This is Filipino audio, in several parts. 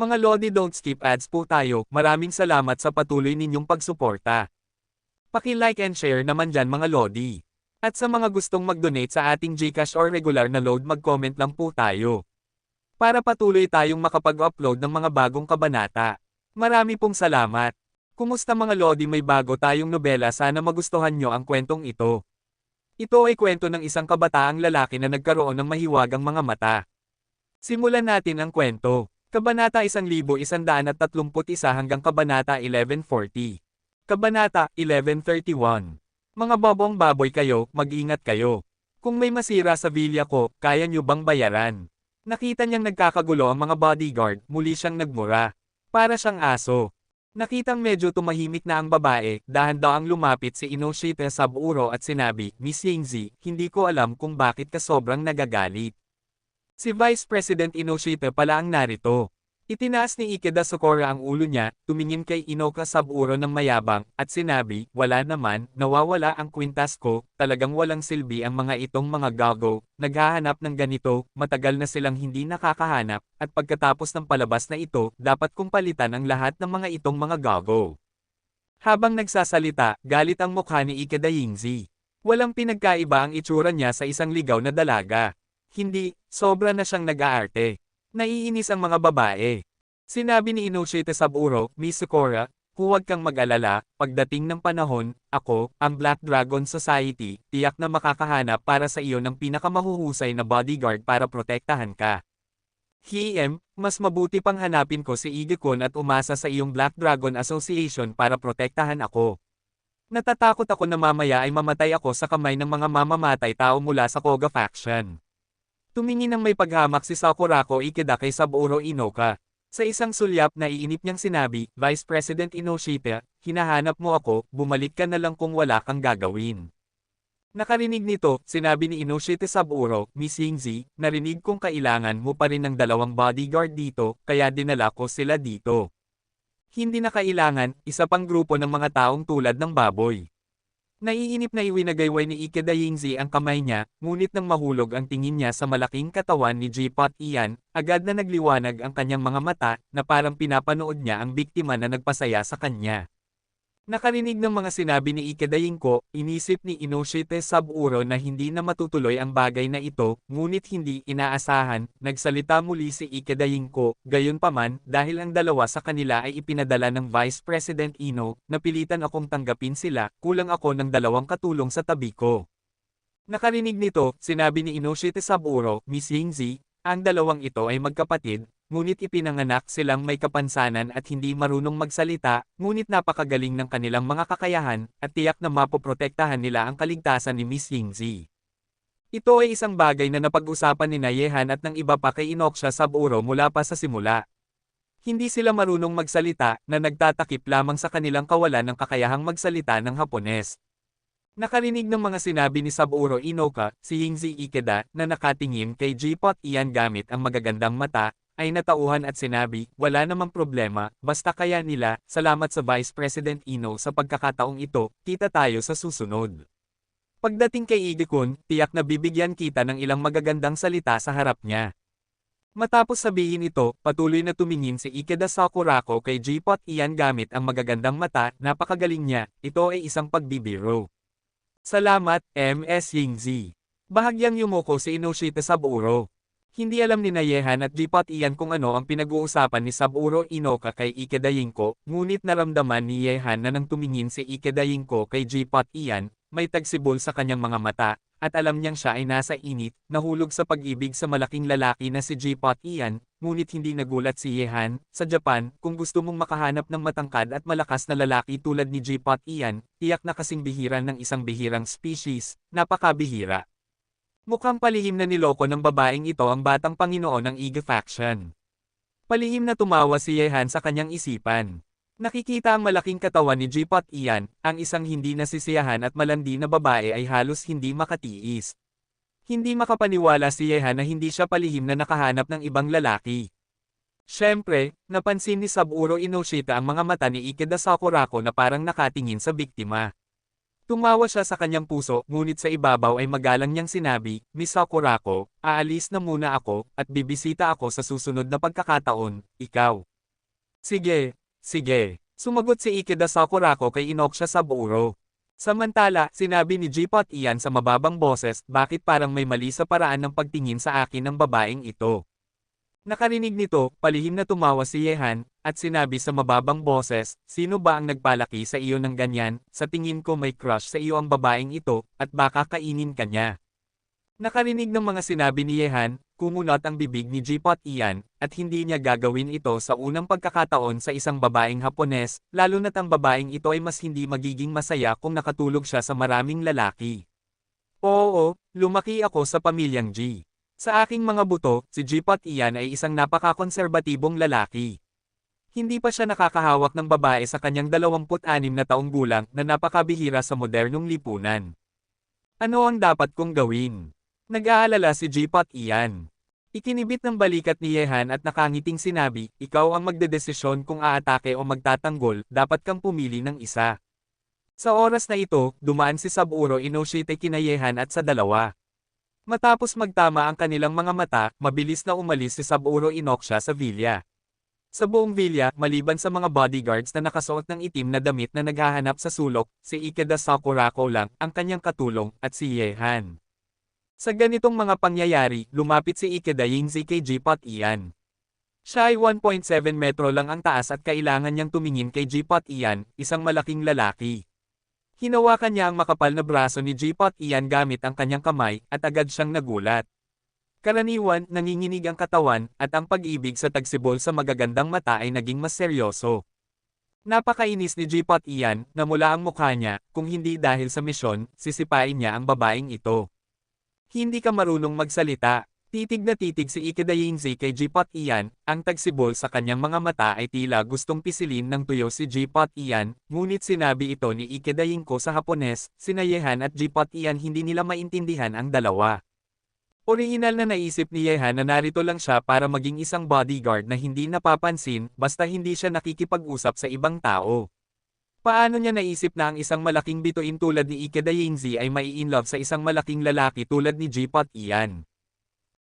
Mga Lodi, don't skip ads po tayo. Maraming salamat sa patuloy ninyong pagsuporta. Paki-like and share naman dyan mga Lodi. At sa mga gustong mag-donate sa ating GCash or regular na load, mag-comment lang po tayo. Para patuloy tayong makapag-upload ng mga bagong kabanata. Marami pong salamat. Kumusta mga Lodi, may bago tayong nobela, sana magustuhan nyo ang kwentong ito. Ito ay kwento ng isang kabataang lalaki na nagkaroon ng mahiwagang mga mata. Simulan natin ang kwento. Kabanata 1131 hanggang Kabanata 1140. Kabanata 1131. Mga bobong baboy kayo, mag-ingat kayo. Kung may masira sa vilya ko, kaya nyo bang bayaran? Nakita niyang nagkakagulo ang mga bodyguard, muli siyang nagmura. Para siyang aso. Nakitang medyo tumahimik na ang babae, dahan-dahang lumapit si Inoshita Saburo at sinabi, Miss Yingzi, hindi ko alam kung bakit ka sobrang nagagalit. Si Vice President Inoshita pala ang narito. Itinaas ni Ikeda Sakura ang ulo niya, tumingin kay Inoka Saburo ng mayabang, at sinabi, wala naman, nawawala ang kwintas ko, talagang walang silbi ang mga itong mga gago, naghahanap ng ganito, matagal na silang hindi nakakahanap, at pagkatapos ng palabas na ito, dapat kong palitan ang lahat ng mga itong mga gago. Habang nagsasalita, galit ang mukha ni Ikeda Yingzi. Walang pinagkaiba ang itsura niya sa isang ligaw na dalaga. Hindi, sobra na siyang nag-aarte. Naiinis ang mga babae. Sinabi ni Inoshita Saburo, Miss Sakura, huwag kang mag-alala, pagdating ng panahon, ako, ang Black Dragon Society, tiyak na makakahanap para sa iyo ng pinakamahuhusay na bodyguard para protektahan ka. Mas mabuti pang hanapin ko si Igekon at umasa sa iyong Black Dragon Association para protektahan ako. Natatakot ako na mamaya ay mamatay ako sa kamay ng mga mamamatay tao mula sa Koga faction. Tumingin ng may paghamak si Sakurako Ikeda kay Saburo Inoka. Sa isang sulyap na iinip niyang sinabi, Vice President Inoshita, hinahanap mo ako, bumalik ka na lang kung wala kang gagawin. Nakarinig nito, sinabi ni Inoshita Saburo, Miss Yingzi, narinig kong kailangan mo pa rin ng 2 bodyguard dito, kaya dinala ko sila dito. Hindi na kailangan, isa pang grupo ng mga taong tulad ng baboy. Naiinip na iwinagayway ni Ikeda Yingzi ang kamay niya, ngunit nang mahulog ang tingin niya sa malaking katawan ni J-Pot Ian, agad na nagliwanag ang kanyang mga mata, na parang pinapanood niya ang biktima na nagpasaya sa kanya. Nakarinig ng mga sinabi ni Ikeda Yingko, inisip ni Inoshita Saburo na hindi na matutuloy ang bagay na ito, ngunit hindi inaasahan, nagsalita muli si Ikeda Yingko, gayunpaman, dahil ang dalawa sa kanila ay ipinadala ng Vice President Ino, napilitan akong tanggapin sila, kulang ako ng 2 katulong sa tabi ko. Nakarinig nito, sinabi ni Inoshita Saburo, Miss Yingzi, ang 2 ito ay magkapatid, ngunit ipinanganak silang may kapansanan at hindi marunong magsalita, ngunit napakagaling ng kanilang mga kakayahan, at tiyak na mapoprotektahan nila ang kaligtasan ni Miss Yingzi. Ito ay isang bagay na napag-usapan ni Yehan at ng iba pa kay Inoksha Saburo mula pa sa simula. Hindi sila marunong magsalita, na nagtatakip lamang sa kanilang kawalan ng kakayahang magsalita ng Hapones. Nakarinig ng mga sinabi ni Saburo Inoka, si Yingzi Ikeda, na nakatingin kay J-Pot Ian gamit ang magagandang mata, ay natauhan at sinabi, wala namang problema, basta kaya nila, salamat sa Vice President Ino sa pagkakataong ito, kita tayo sa susunod. Pagdating kay Igekon, tiyak na bibigyan kita ng ilang magagandang salita sa harap niya. Matapos sabihin ito, patuloy na tumingin si Ikeda Sakurako kay J-Pot Ian gamit ang magagandang mata, napakagaling niya, ito ay isang pagbibiro. Salamat, Ms. Yingzi. Bahagyang yumuko si Inoshita Saburo. Hindi alam ni Yehan at J-Pot Ian kung ano ang pinag-uusapan ni Saburo Inoka kay Ikeda Yingko, ngunit naramdaman ni Yehan na nang tumingin si Ikeda Yingko kay J-Pot Ian, may tagsibol sa kanyang mga mata, at alam niyang siya ay nasa init, nahulog sa pag-ibig sa malaking lalaki na si J-Pot Ian, ngunit hindi nagulat si Yehan. Sa Japan, kung gusto mong makahanap ng matangkad at malakas na lalaki tulad ni J-Pot Ian, tiyak na kasing bihira ng isang bihirang species, napakabihira. Mukhang palihim na niloko ng babaeng ito ang batang Panginoon ng Ige faction. Palihim na tumawa si Yehan sa kanyang isipan. Nakikita ang malaking katawan ni J-Pot Ian, ang isang hindi nasisiyahan at malandi na babae ay halos hindi makatiis. Hindi makapaniwala si Yehan na hindi siya palihim na nakahanap ng ibang lalaki. Siyempre, napansin ni Saburo Inoshita ang mga mata ni Ikeda Sakurako na parang nakatingin sa biktima. Tumawa siya sa kanyang puso, ngunit sa ibabaw ay magalang niyang sinabi, Miss Sakurako, aalis na muna ako, at bibisita ako sa susunod na pagkakataon, ikaw. Sige, sige. Sumagot si Ikeda Sakurako kay Inoksha Saburo. Samantala, sinabi ni Jipot Ian sa mababang boses, bakit parang may mali sa paraan ng pagtingin sa akin ng babaeng ito. Nakarinig nito, palihim na tumawa si Yehan, at sinabi sa mababang boses, sino ba ang nagpalaki sa iyo ng ganyan, sa tingin ko may crush sa iyo ang babaeng ito, at baka kainin ka niya. Nakarinig ng mga sinabi ni Yehan, kumunot ang bibig ni Jipot Ian, at hindi niya gagawin ito sa unang pagkakataon sa isang babaeng Hapones, lalo na't ang babaeng ito ay mas hindi magiging masaya kung nakatulog siya sa maraming lalaki. Oo, lumaki ako sa pamilyang G. Sa aking mga buto, si Jipot Ian ay isang napakakonserbatibong lalaki. Hindi pa siya nakakahawak ng babae sa kanyang 26 na taong gulang na napakabihira sa modernong lipunan. Ano ang dapat kong gawin? Nag-aalala si Jipot Ian. Ikinibit ng balikat ni Yehan at nakangiting sinabi, ikaw ang magdedesisyon kung aatake o magtatanggol, dapat kang pumili ng isa. Sa oras na ito, dumaan si Saburo Inoshite kina Yehan at sa dalawa. Matapos magtama ang kanilang mga mata, mabilis na umalis si Saburo Inoksha sa villa. Sa buong villa, maliban sa mga bodyguards na nakasuot ng itim na damit na naghahanap sa sulok, si Ikeda Sakurako lang, ang kanyang katulong, at si Yehan. Sa ganitong mga pangyayari, lumapit si Ikeda Yingzi kay Jipot Ian. Siya ay 1.7 metro lang ang taas at kailangan niyang tumingin kay Jipot Ian, isang malaking lalaki. Hinawakan niya ang makapal na braso ni Jipot Ian gamit ang kanyang kamay, at agad siyang nagulat. Karaniwan, nanginginig ang katawan, at ang pag-ibig sa tagsibol sa magagandang mata ay naging mas seryoso. Napakainis ni Jipot Ian, na mula ang mukha niya, kung hindi dahil sa misyon, sisipain niya ang babaeng ito. Hindi ka marunong magsalita. Titig na titig si Ikeda Yingzi kay Jipot Ian, ang tagsibol sa kanyang mga mata ay tila gustong pisilin ng tuyo si Jipot Ian, ngunit sinabi ito ni Ikeda Yingko sa Hapones, sina Yehan at Jipot Ian hindi nila maintindihan ang dalawa. Orihinal na naisip ni Yehan na narito lang siya para maging isang bodyguard na hindi napapansin, basta hindi siya nakikipag-usap sa ibang tao. Paano niya naisip na ang isang malaking bituin tulad ni Ikeda Yingzi ay mai-inlove sa isang malaking lalaki tulad ni Jipot Ian?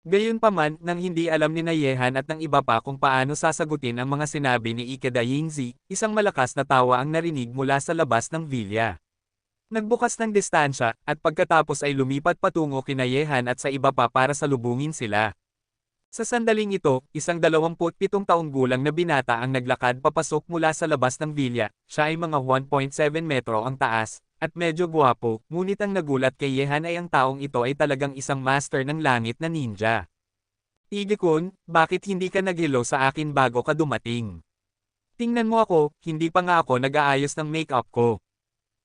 Gayunpaman, nang hindi alam ni Yehan at ng iba pa kung paano sasagutin ang mga sinabi ni Ikeda Yingzi, isang malakas na tawa ang narinig mula sa labas ng villa. Nagbukas ng distansya, at pagkatapos ay lumipat patungo kina Yehan at sa iba pa para salubungin sila. Sa sandaling ito, isang 27 taong gulang na binata ang naglakad papasok mula sa labas ng villa. Siya ay mga 1.7 metro ang taas, at medyo guwapo, ngunit ang nagulat kay Yehan ay ang taong ito ay talagang isang master ng langit na ninja. Ige-kun, bakit hindi ka naghilo sa akin bago ka dumating? Tingnan mo ako, hindi pa nga ako nag-aayos ng make-up ko.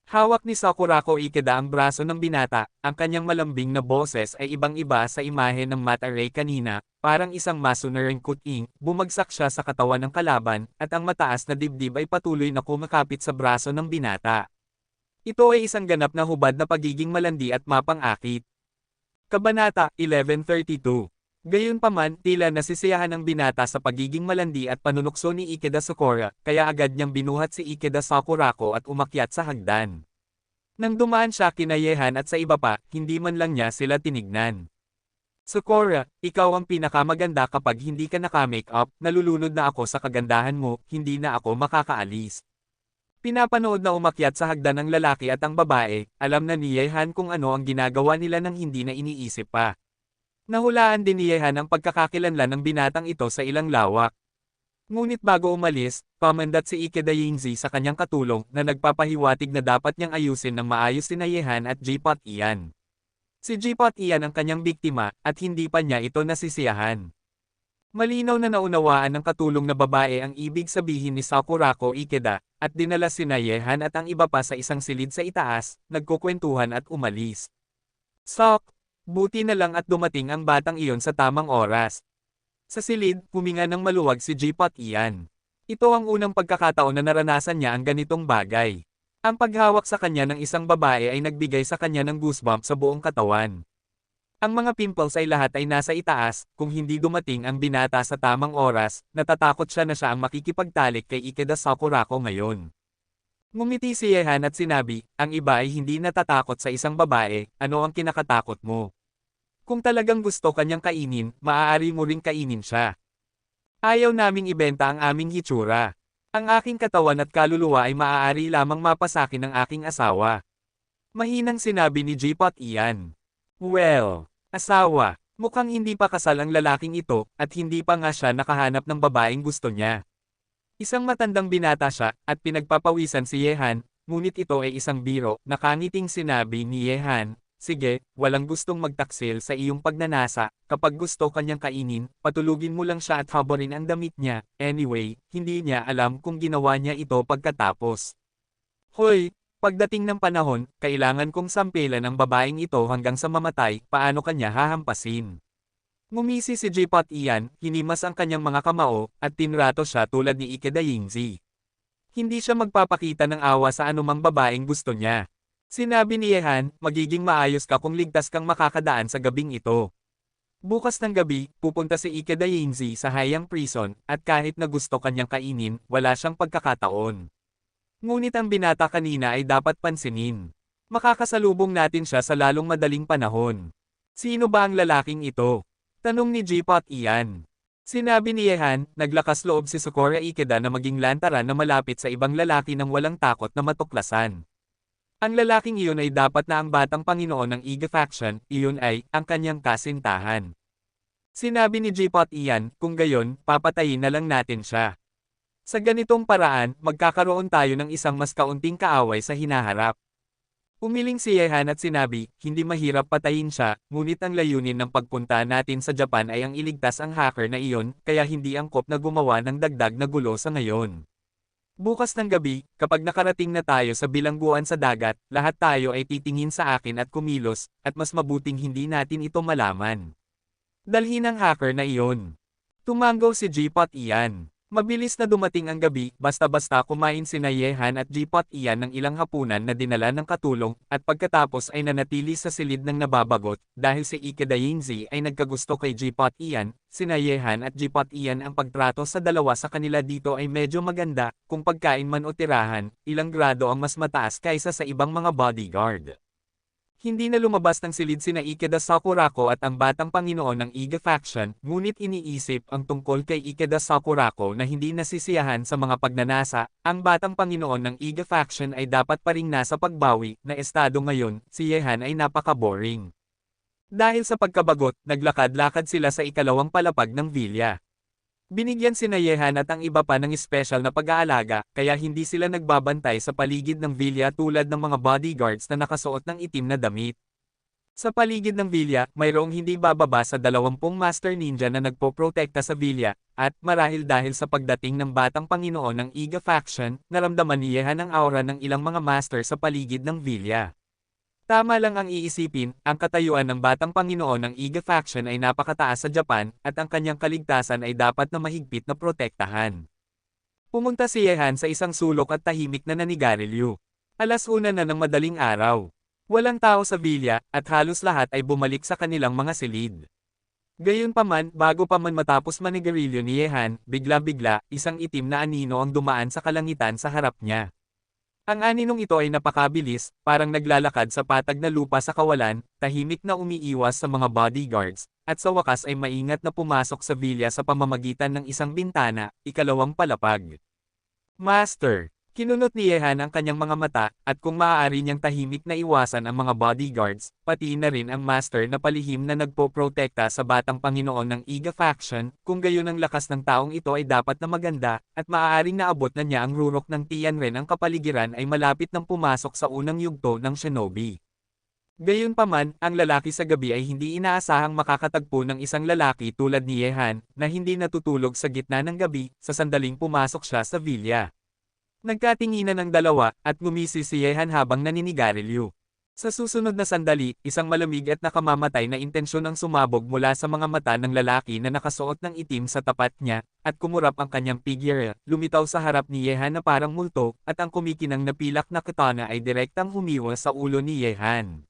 Hawak ni Sakurako Ikeda ang braso ng binata, ang kanyang malambing na boses ay ibang-iba sa imahe ng Mata Ray kanina, parang isang masunering kuting, bumagsak siya sa katawan ng kalaban, at ang mataas na dibdib ay patuloy na kumakapit sa braso ng binata. Ito ay isang ganap na hubad na pagiging malandi at mapang-akit. Kabanata 1132. Gayunpaman, tila nasisiyahan ang binata sa pagiging malandi at panunukso ni Ikeda Sakura, kaya agad niyang binuhat si Ikeda Sakurako at umakyat sa hagdan. Nang dumaan siya kina Yehan at sa iba pa, hindi man lang niya sila tinignan. Sakura, ikaw ang pinakamaganda kapag hindi ka naka-makeup, nalulunod na ako sa kagandahan mo, hindi na ako makakaalis. Pinapanood na umakyat sa hagdan ng lalaki at ang babae, alam na ni Yehan kung ano ang ginagawa nila nang hindi na iniisip pa. Nahulaan din ni Yehan ang pagkakakilanlan ng binatang ito sa ilang lawak. Ngunit bago umalis, pamandat si Ikeda Yingzi sa kanyang katulong na nagpapahiwatig na dapat niyang ayusin ng maayos sina Yehan at Jipot Ian. Si Jipot Ian ang kanyang biktima, at hindi pa niya ito nasisiyahan. Malinaw na naunawaan ng katulong na babae ang ibig sabihin ni Sakurako Ikeda, at dinala sina Yehan at ang iba pa sa isang silid sa itaas, nagkukwentuhan at umalis. Sok! Buti na lang at dumating ang batang iyon sa tamang oras. Sa silid, huminga ng maluwag si Jipot Ian. Ito ang unang pagkakataon na naranasan niya ang ganitong bagay. Ang paghawak sa kanya ng isang babae ay nagbigay sa kanya ng goosebump sa buong katawan. Ang mga pimples ay lahat ay nasa itaas, kung hindi dumating ang binata sa tamang oras, natatakot siya na siya ang makikipagtalik kay Ikeda Sakurako ngayon. Ngumiti si Yehan at sinabi, ang iba ay hindi natatakot sa isang babae, ano ang kinakatakot mo? Kung talagang gusto kanyang kainin, maaari mo ring kainin siya. Ayaw naming ibenta ang aming hitsura. Ang aking katawan at kaluluwa ay maaari lamang mapasakin ng aking asawa. Mahinang sinabi ni J-Pot Ian. Well, asawa, mukhang hindi pa kasal ang lalaking ito, at hindi pa nga siya nakahanap ng babaeng gusto niya. Isang matandang binata siya, at pinagpapawisan si Yehan, ngunit ito ay isang biro, nakangiting sinabi ni Yehan. Sige, walang gustong magtaksil sa iyong pagnanasa, kapag gusto kanyang kainin, patulugin mo lang siya at haborin ang damit niya. Anyway, hindi niya alam kung ginawa niya ito pagkatapos. Hoy, pagdating ng panahon, kailangan kong sampilan ang babaeng ito hanggang sa mamatay, paano kanya hahampasin? Ngumisi si J-Pot Ian, hinimas ang kanyang mga kamao, at tinrato siya tulad ni Ikeda Yingzi. Hindi siya magpapakita ng awa sa anumang babaeng gusto niya. Sinabi ni Yehan, magiging maayos ka kung ligtas kang makakadaan sa gabing ito. Bukas ng gabi, pupunta si Ikeda Yingzi sa Hayang Prison, at kahit na gusto kanyang kainin, wala siyang pagkakataon. Ngunit ang binata kanina ay dapat pansinin. Makakasalubong natin siya sa lalong madaling panahon. Sino ba ang lalaking ito? Tanong ni J-Pot Ian. Sinabi ni Yehan, naglakas loob si Sakura Ikeda na maging lantaran na malapit sa ibang lalaki nang walang takot na matuklasan. Ang lalaking iyon ay dapat na ang batang Panginoon ng Iga faction, iyon ay, ang kanyang kasintahan. Sinabi ni J-Pot Ian, kung gayon, papatayin na lang natin siya. Sa ganitong paraan, magkakaroon tayo ng isang mas kaunting kaaway sa hinaharap. Umiling si Yehan at sinabi, hindi mahirap patayin siya, ngunit ang layunin ng pagpunta natin sa Japan ay ang iligtas ang hacker na iyon, kaya hindi angkop na gumawa ng dagdag na gulo sa ngayon. Bukas ng gabi, kapag nakarating na tayo sa bilangguan sa dagat, lahat tayo ay titingin sa akin at kumilos, at mas mabuting hindi natin ito malaman. Dalhin ang hacker na iyon. Tumanggaw si J-Pot Ian. Mabilis na dumating ang gabi, basta-basta kumain sina Yehan at J-Pot Ian ng ilang hapunan na dinala ng katulong, at pagkatapos ay nanatili sa silid ng nababagot, dahil si Ikeda Yingzi ay nagkagusto kay J-Pot Ian, sina Yehan at J-Pot Ian ang pagtrato sa dalawa sa kanila dito ay medyo maganda, kung pagkain man o tirahan, ilang grado ang mas mataas kaysa sa ibang mga bodyguard. Hindi na lumabas ng silid sina Ikeda Sakurako at ang batang Panginoon ng Iga faction, ngunit iniisip ang tungkol kay Ikeda Sakurako na hindi nasisiyahan sa mga pagnanasa, ang batang Panginoon ng Iga faction ay dapat pa ring nasa pagbawi na estado ngayon, si Yehan ay napaka-boring. Dahil sa pagkabagot, naglakad-lakad sila sa ikalawang palapag ng villa. Binigyan sina Yehan at ang iba pa ng espesyal na pag-aalaga, kaya hindi sila nagbabantay sa paligid ng villa tulad ng mga bodyguards na nakasuot ng itim na damit. Sa paligid ng villa, mayroong hindi bababa sa 20 master ninja na nagpoprotekta sa villa, at marahil dahil sa pagdating ng batang Panginoon ng Iga faction, naramdaman ni Yehan ang aura ng ilang mga master sa paligid ng villa. Tama lang ang iisipin, ang katayuan ng batang Panginoon ng Iga faction ay napakataas sa Japan, at ang kanyang kaligtasan ay dapat na mahigpit na protektahan. Pumunta si Yehan sa isang sulok at tahimik na nanigarilyo. 1:00 na ng madaling araw. Walang tao sa villa, at halos lahat ay bumalik sa kanilang mga silid. Gayunpaman, bago pa man matapos manigarilyo ni Yehan, bigla-bigla, isang itim na anino ang dumaan sa kalangitan sa harap niya. Ang aninong ito ay napakabilis, parang naglalakad sa patag na lupa sa kawalan, tahimik na umiiwas sa mga bodyguards, at sa wakas ay maingat na pumasok sa villa sa pamamagitan ng isang bintana, ikalawang palapag. Master! Kinunot ni Yehan ang kanyang mga mata, at kung maaari niyang tahimik na iwasan ang mga bodyguards, pati na rin ang master na palihim na nagpoprotekta sa batang Panginoon ng Iga faction, kung gayon ang lakas ng taong ito ay dapat na maganda, at maaaring naabot na niya ang rurok ng Tianren ang kapaligiran ay malapit nang pumasok sa unang yugto ng shinobi. Gayunpaman, ang lalaki sa gabi ay hindi inaasahang makakatagpo ng isang lalaki tulad ni Yehan, na hindi natutulog sa gitna ng gabi, sa sandaling pumasok siya sa villa. Nagkatinginan ng dalawa, at ngumisi si Yehan habang naninigarilyo. Sa susunod na sandali, isang malamig at nakamamatay na intensyon ang sumabog mula sa mga mata ng lalaki na nakasuot ng itim sa tapat niya, at kumurap ang kanyang figure, lumitaw sa harap ni Yehan na parang multo, at ang kumikinang na pilak na katana ay direktang humiwa sa ulo ni Yehan.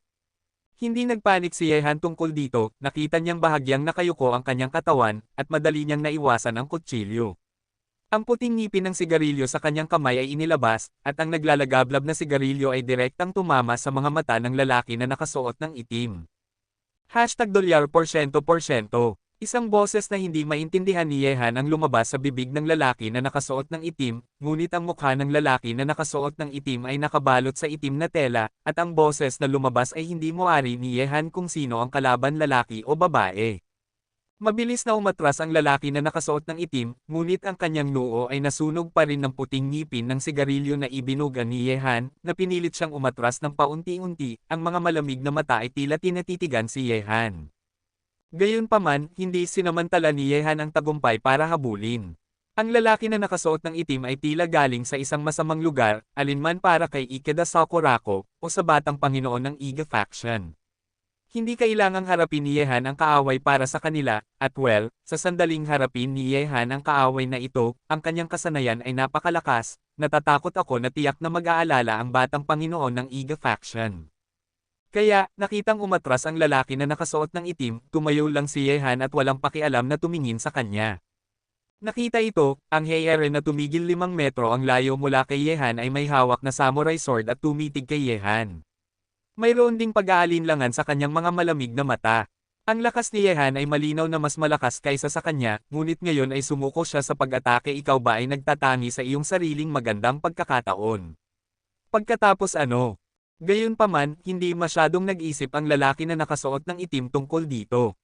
Hindi nagpanik si Yehan tungkol dito, nakita niyang bahagyang nakayuko ang kanyang katawan, at madali niyang naiwasan ang kutsilyo. Ang puting ngipin ng sigarilyo sa kanyang kamay ay inilabas, at ang naglalagablab na sigarilyo ay direktang tumama sa mga mata ng lalaki na nakasuot ng itim. #$. Isang boses na hindi maintindihan ni Yehan ang lumabas sa bibig ng lalaki na nakasuot ng itim, ngunit ang mukha ng lalaki na nakasuot ng itim ay nakabalot sa itim na tela, at ang boses na lumabas ay hindi moari ni Yehan kung sino ang kalaban, lalaki o babae. Mabilis na umatras ang lalaki na nakasuot ng itim, ngunit ang kanyang noo ay nasunog pa rin ng puting ngipin ng sigarilyo na ibinuga ni Yehan, na pinilit siyang umatras ng paunti-unti, ang mga malamig na mata ay tila tinatitigan si Yehan. Gayunpaman, hindi sinamantala ni Yehan ang tagumpay para habulin. Ang lalaki na nakasuot ng itim ay tila galing sa isang masamang lugar, alinman para kay Ikeda Sakurako, o sa batang Panginoon ng Iga faction. Hindi kailangang harapin ni Yehan ang kaaway para sa kanila, at sa sandaling harapin ni Yehan ang kaaway na ito, ang kanyang kasanayan ay napakalakas, natatakot ako na tiyak na mag-aalala ang batang Panginoon ng Iga faction. Kaya, nakitang umatras ang lalaki na nakasuot ng itim, tumayo lang si Yehan at walang pakialam na tumingin sa kanya. Nakita ito, ang Heiere na tumigil 5 metro ang layo mula kay Yehan ay may hawak na samurai sword at tumitig kay Yehan. Mayroon ding pag-aalinlangan sa kanyang mga malamig na mata. Ang lakas ni Yehan ay malinaw na mas malakas kaysa sa kanya, ngunit ngayon ay sumuko siya sa pag-atake. Ikaw ba ay nagtatangi sa iyong sariling magandang pagkakataon? Pagkatapos ano? Gayunpaman, hindi masyadong nag-isip ang lalaki na nakasuot ng itim tungkol dito.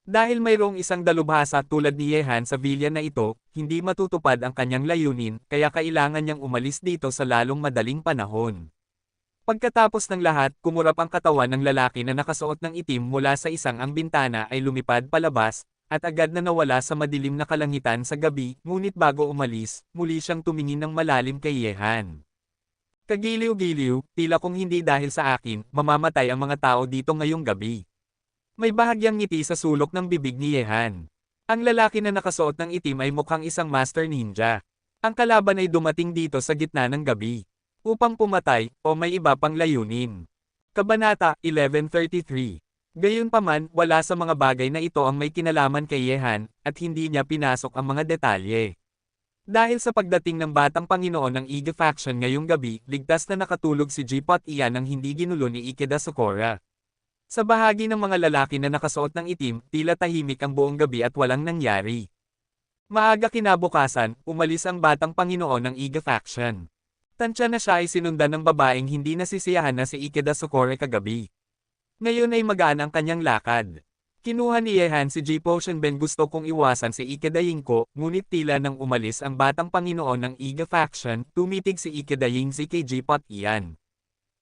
Dahil mayroong isang dalubhasa tulad ni Yehan sa villa na ito, hindi matutupad ang kanyang layunin, kaya kailangan niyang umalis dito sa lalong madaling panahon. Pagkatapos ng lahat, kumurap ang katawan ng lalaki na nakasuot ng itim mula sa isang ang bintana ay lumipad palabas, at agad na nawala sa madilim na kalangitan sa gabi, ngunit bago umalis, muli siyang tumingin ng malalim kay Yehan. Kagiliw-giliw, tila kung hindi dahil sa akin, mamamatay ang mga tao dito ngayong gabi. May bahagyang ngiti sa sulok ng bibig ni Yehan. Ang lalaki na nakasuot ng itim ay mukhang isang master ninja. Ang kalaban ay dumating dito sa gitna ng gabi. Upang pumatay, o may iba pang layunin. Kabanata 1133. Gayunpaman, wala sa mga bagay na ito ang may kinalaman kay Yehan, at hindi niya pinasok ang mga detalye. Dahil sa pagdating ng batang Panginoon ng Iga faction ngayong gabi, ligtas na nakatulog si G-Pot Ian nang hindi ginulo ni Ikeda Sakura. Sa bahagi ng mga lalaki na nakasuot ng itim, tila tahimik ang buong gabi at walang nangyari. Maaga kinabukasan, umalis ang batang Panginoon ng Iga faction. Tansya na siya ay sinundan ng babaeng hindi nasisiyahan na si Ikeda Sakura kagabi. Ngayon ay magaan ang kanyang lakad. Kinuha ni Yehan si J-Potion Ben. Gusto kong iwasan si Ikeda Yingko, ngunit tila nang umalis ang batang Panginoon ng Iga faction, tumitig si Ikeda Yingzi kay J-Pot Ian.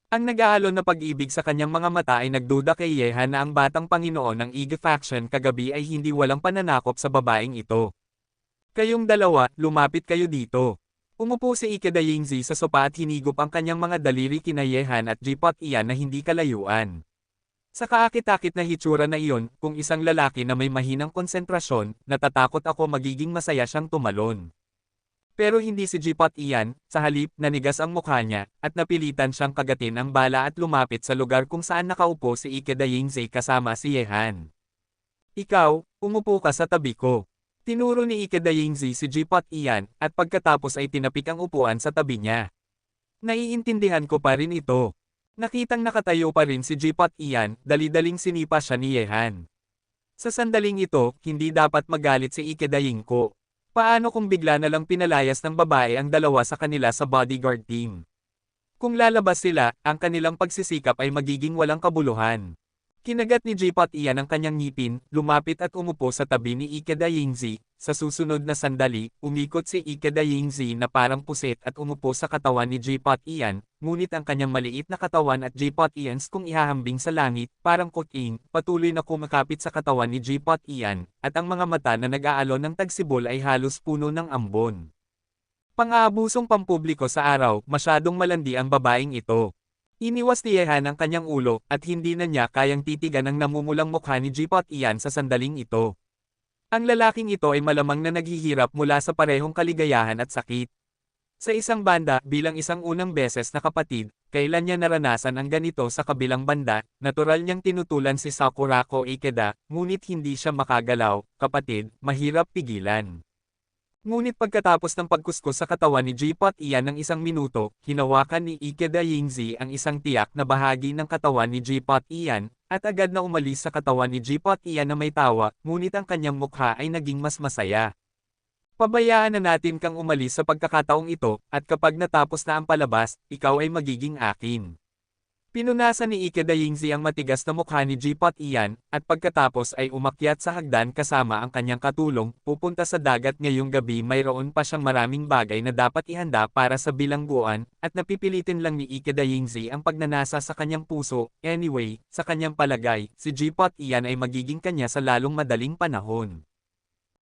Ang nag-aalon na pag-ibig sa kanyang mga mata ay nagduda kay Yehan na ang batang Panginoon ng Iga faction kagabi ay hindi walang pananakop sa babaeng ito. Kayong dalawa, lumapit kayo dito. Umupo si Ikeda Yingzi sa sopa at hinigop ang kanyang mga daliri kina Yehan at J-Pot Ian na hindi kalayuan. Sa kaakit-akit na hitsura na iyon, kung isang lalaki na may mahinang konsentrasyon, natatakot ako magiging masaya siyang tumalon. Pero hindi si J-Pot Ian, sa halip, nanigas ang mukha niya, at napilitan siyang kagatin ang bala at lumapit sa lugar kung saan nakaupo si Ikeda Yingzi kasama si Yehan. Ikaw, umupo ka sa tabi ko. Tinuro ni Ikeda Yingzi si J-Pot Ian, at pagkatapos ay tinapik ang upuan sa tabi niya. Naiintindihan ko pa rin ito. Nakitang nakatayo pa rin si J-Pot Ian, dali-daling sinipa siya ni Yehan. Sa sandaling ito, hindi dapat magalit si Ikeda Yingko. Paano kung bigla na lang pinalayas ng babae ang dalawa sa kanila sa bodyguard team? Kung lalabas sila, ang kanilang pagsisikap ay magiging walang kabuluhan. Kinagat ni J-Pot Ian ang kanyang ngipin, lumapit at umupo sa tabi ni Ikeda Yingzi. Sa susunod na sandali, umikot si Ikeda Yingzi na parang pusit at umupo sa katawan ni J-Pot Ian, ngunit ang kanyang maliit na katawan at J-Pot Ian's kung ihahambing sa langit, parang kuting, patuloy na kumakapit sa katawan ni J-Pot Ian, at ang mga mata na nag-aalon ng tagsibol ay halos puno ng ambon. Pang-aabusong pampubliko sa araw, masyadong malandi ang babaeng ito. Iniwas ni Yehan ang kanyang ulo, at hindi na niya kayang titigan ang namumulang mukha ni J-Pot Ian sa sandaling ito. Ang lalaking ito ay malamang na naghihirap mula sa parehong kaligayahan at sakit. Sa isang banda, bilang isang unang beses na kapatid, kailan niya naranasan ang ganito sa kabilang banda, natural niyang tinutulan si Sakurako Ikeda, ngunit hindi siya makagalaw, kapatid, mahirap pigilan. Ngunit pagkatapos ng pagkuskus sa katawan ni J-Pot Ian ng 1 minuto, hinawakan ni Ikeda Yingzi ang isang tiyak na bahagi ng katawan ni J-Pot Ian, at agad na umalis sa katawan ni J-Pot Ian na may tawa, ngunit ang kanyang mukha ay naging mas masaya. Pabayaan na natin kang umalis sa pagkakataong ito, at kapag natapos na ang palabas, ikaw ay magiging akin. Pinunasan ni Ikeda Yingzi ang matigas na mukha ni J-Pot Ian, at pagkatapos ay umakyat sa hagdan kasama ang kanyang katulong, pupunta sa dagat ngayong gabi. Mayroon pa siyang maraming bagay na dapat ihanda para sa bilangguan, at napipilitin lang ni Ikeda Yingzi ang pagnanasa sa kanyang puso. Anyway, sa kanyang palagay, si J-Pot Ian ay magiging kanya sa lalong madaling panahon.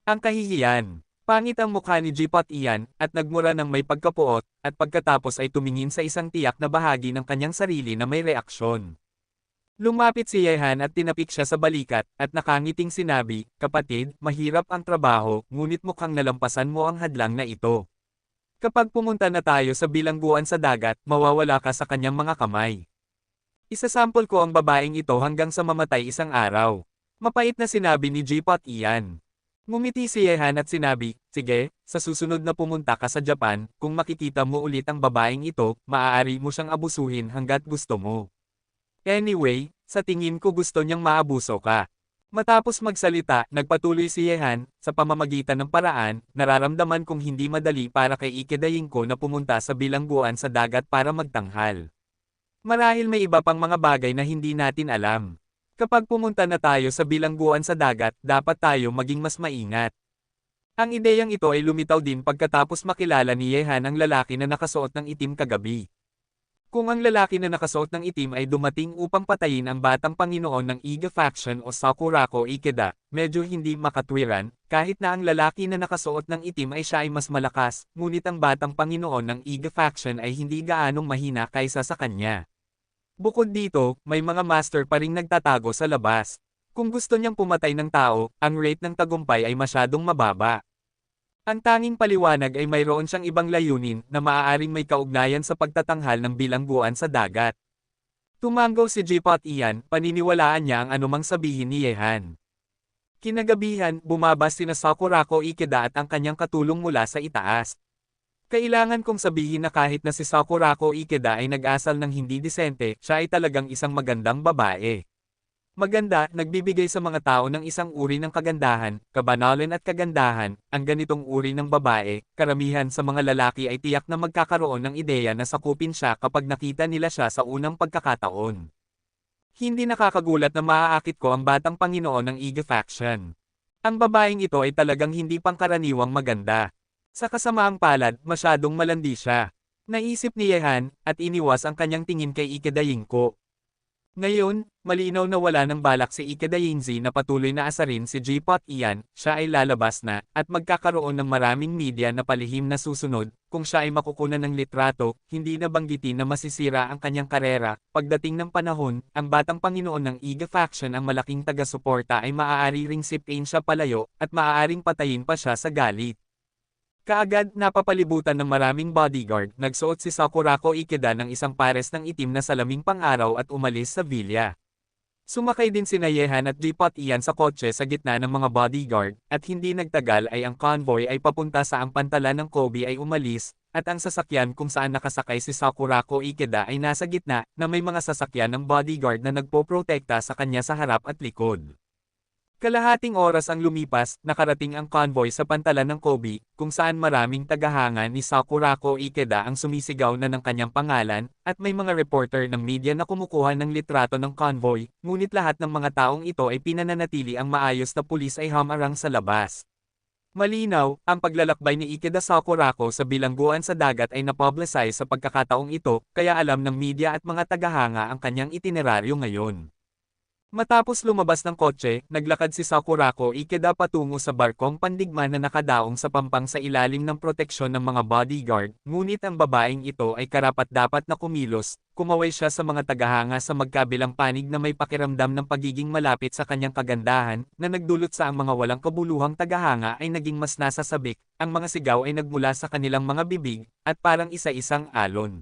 Ang kahihiyan. Pangit ang mukha ni J-Pot Ian, at nagmura ng may pagkapuot, at pagkatapos ay tumingin sa isang tiyak na bahagi ng kanyang sarili na may reaksyon. Lumapit si Yehan at tinapik siya sa balikat, at nakangiting sinabi, "Kapatid, mahirap ang trabaho, ngunit mukhang nalampasan mo ang hadlang na ito. Kapag pumunta na tayo sa bilangguan sa dagat, mawawala ka sa kanyang mga kamay. Isasample ko ang babaeng ito hanggang sa mamatay isang araw." Mapait na sinabi ni J-Pot Ian. Ngumiti si Yehan at sinabi, "Sige, sa susunod na pumunta ka sa Japan, kung makikita mo ulit ang babaeng ito, maaari mo siyang abusuhin hanggat gusto mo. Anyway, sa tingin ko gusto niyang maabuso ka." Matapos magsalita, nagpatuloy si Yehan, "Sa pamamagitan ng paraan, nararamdaman kong hindi madali para kay Ikeda Yingko na pumunta sa bilangguan sa dagat para magtanghal. Marahil may iba pang mga bagay na hindi natin alam. Kapag pumunta na tayo sa bilangguan sa dagat, dapat tayo maging mas maingat." Ang ideyang ito ay lumitaw din pagkatapos makilala ni Yehan ang lalaki na nakasuot ng itim kagabi. Kung ang lalaki na nakasuot ng itim ay dumating upang patayin ang batang Panginoon ng Iga faction o Sakurako Ikeda, medyo hindi makatwiran, kahit na ang lalaki na nakasuot ng itim ay siya ay mas malakas, ngunit ang batang Panginoon ng Iga faction ay hindi gaanong mahina kaysa sa kanya. Bukod dito, may mga master pa ring nagtatago sa labas. Kung gusto niyang pumatay ng tao, ang rate ng tagumpay ay masyadong mababa. Ang tanging paliwanag ay mayroon siyang ibang layunin na maaaring may kaugnayan sa pagtatanghal ng bilangguan sa dagat. Tumango si J-Pot Ian, paniniwalaan niya ang anumang sabihin ni Yehan. Kinagabihan, bumabas sina Sakurako Ikeda at ang kanyang katulong mula sa itaas. Kailangan kong sabihin na kahit na si Sakurako Ikeda ay nag-asal ng hindi disente, siya ay talagang isang magandang babae. Maganda, nagbibigay sa mga tao ng isang uri ng kagandahan, kabanalan at kagandahan. Ang ganitong uri ng babae, karamihan sa mga lalaki ay tiyak na magkakaroon ng ideya na sakupin siya kapag nakita nila siya sa unang pagkakataon. Hindi nakakagulat na maaakit ko ang batang Panginoon ng Iga faction. Ang babaeng ito ay talagang hindi pangkaraniwang maganda. Sa kasamaang palad, masyadong malandi siya. Naisip ni Yehan, at iniwas ang kanyang tingin kay Ikeda Yingko. Ngayon, malinaw na wala ng balak si Ikeda Yingzi na patuloy na asarin si J-Pot Ian, siya ay lalabas na, at magkakaroon ng maraming media na palihim na susunod, kung siya ay makukunan ng litrato, hindi na banggitin na masisira ang kanyang karera. Pagdating ng panahon, ang batang Panginoon ng Iga faction ang malaking taga-suporta ay maaari ring sipin siya palayo, at maaaring patayin pa siya sa galit. Kaagad, napapalibutan ng maraming bodyguard, nagsuot si Sakurako Ikeda ng isang pares ng itim na salaming pang-araw at umalis sa villa. Sumakay din sina Yehan at J-Pot Ian sa kotse sa gitna ng mga bodyguard, at hindi nagtagal ay ang convoy ay papunta sa ang pantalan ng Kobe ay umalis, at ang sasakyan kung saan nakasakay si Sakurako Ikeda ay nasa gitna, na may mga sasakyan ng bodyguard na nagpoprotekta sa kanya sa harap at likod. Kalahating oras ang lumipas, nakarating ang convoy sa pantalan ng Kobe, kung saan maraming tagahanga ni Sakurako Ikeda ang sumisigaw na ng kanyang pangalan, at may mga reporter ng media na kumukuha ng litrato ng convoy, ngunit lahat ng mga taong ito ay pinananatili ang maayos na pulis ay hamarang sa labas. Malinaw, ang paglalakbay ni Ikeda Sakurako sa bilangguan sa dagat ay napublicize sa pagkakataong ito, kaya alam ng media at mga tagahanga ang kanyang itineraryo ngayon. Matapos lumabas ng kotse, naglakad si Sakurako Ikeda patungo sa barkong pandigma na nakadaong sa pampang sa ilalim ng proteksyon ng mga bodyguard, ngunit ang babaeng ito ay karapat-dapat na kumilos, kumaway siya sa mga tagahanga sa magkabilang panig na may pakiramdam ng pagiging malapit sa kanyang kagandahan, na nagdulot sa ang mga walang kabuluhang tagahanga ay naging mas nasasabik, ang mga sigaw ay nagmula sa kanilang mga bibig, at parang isa-isang alon.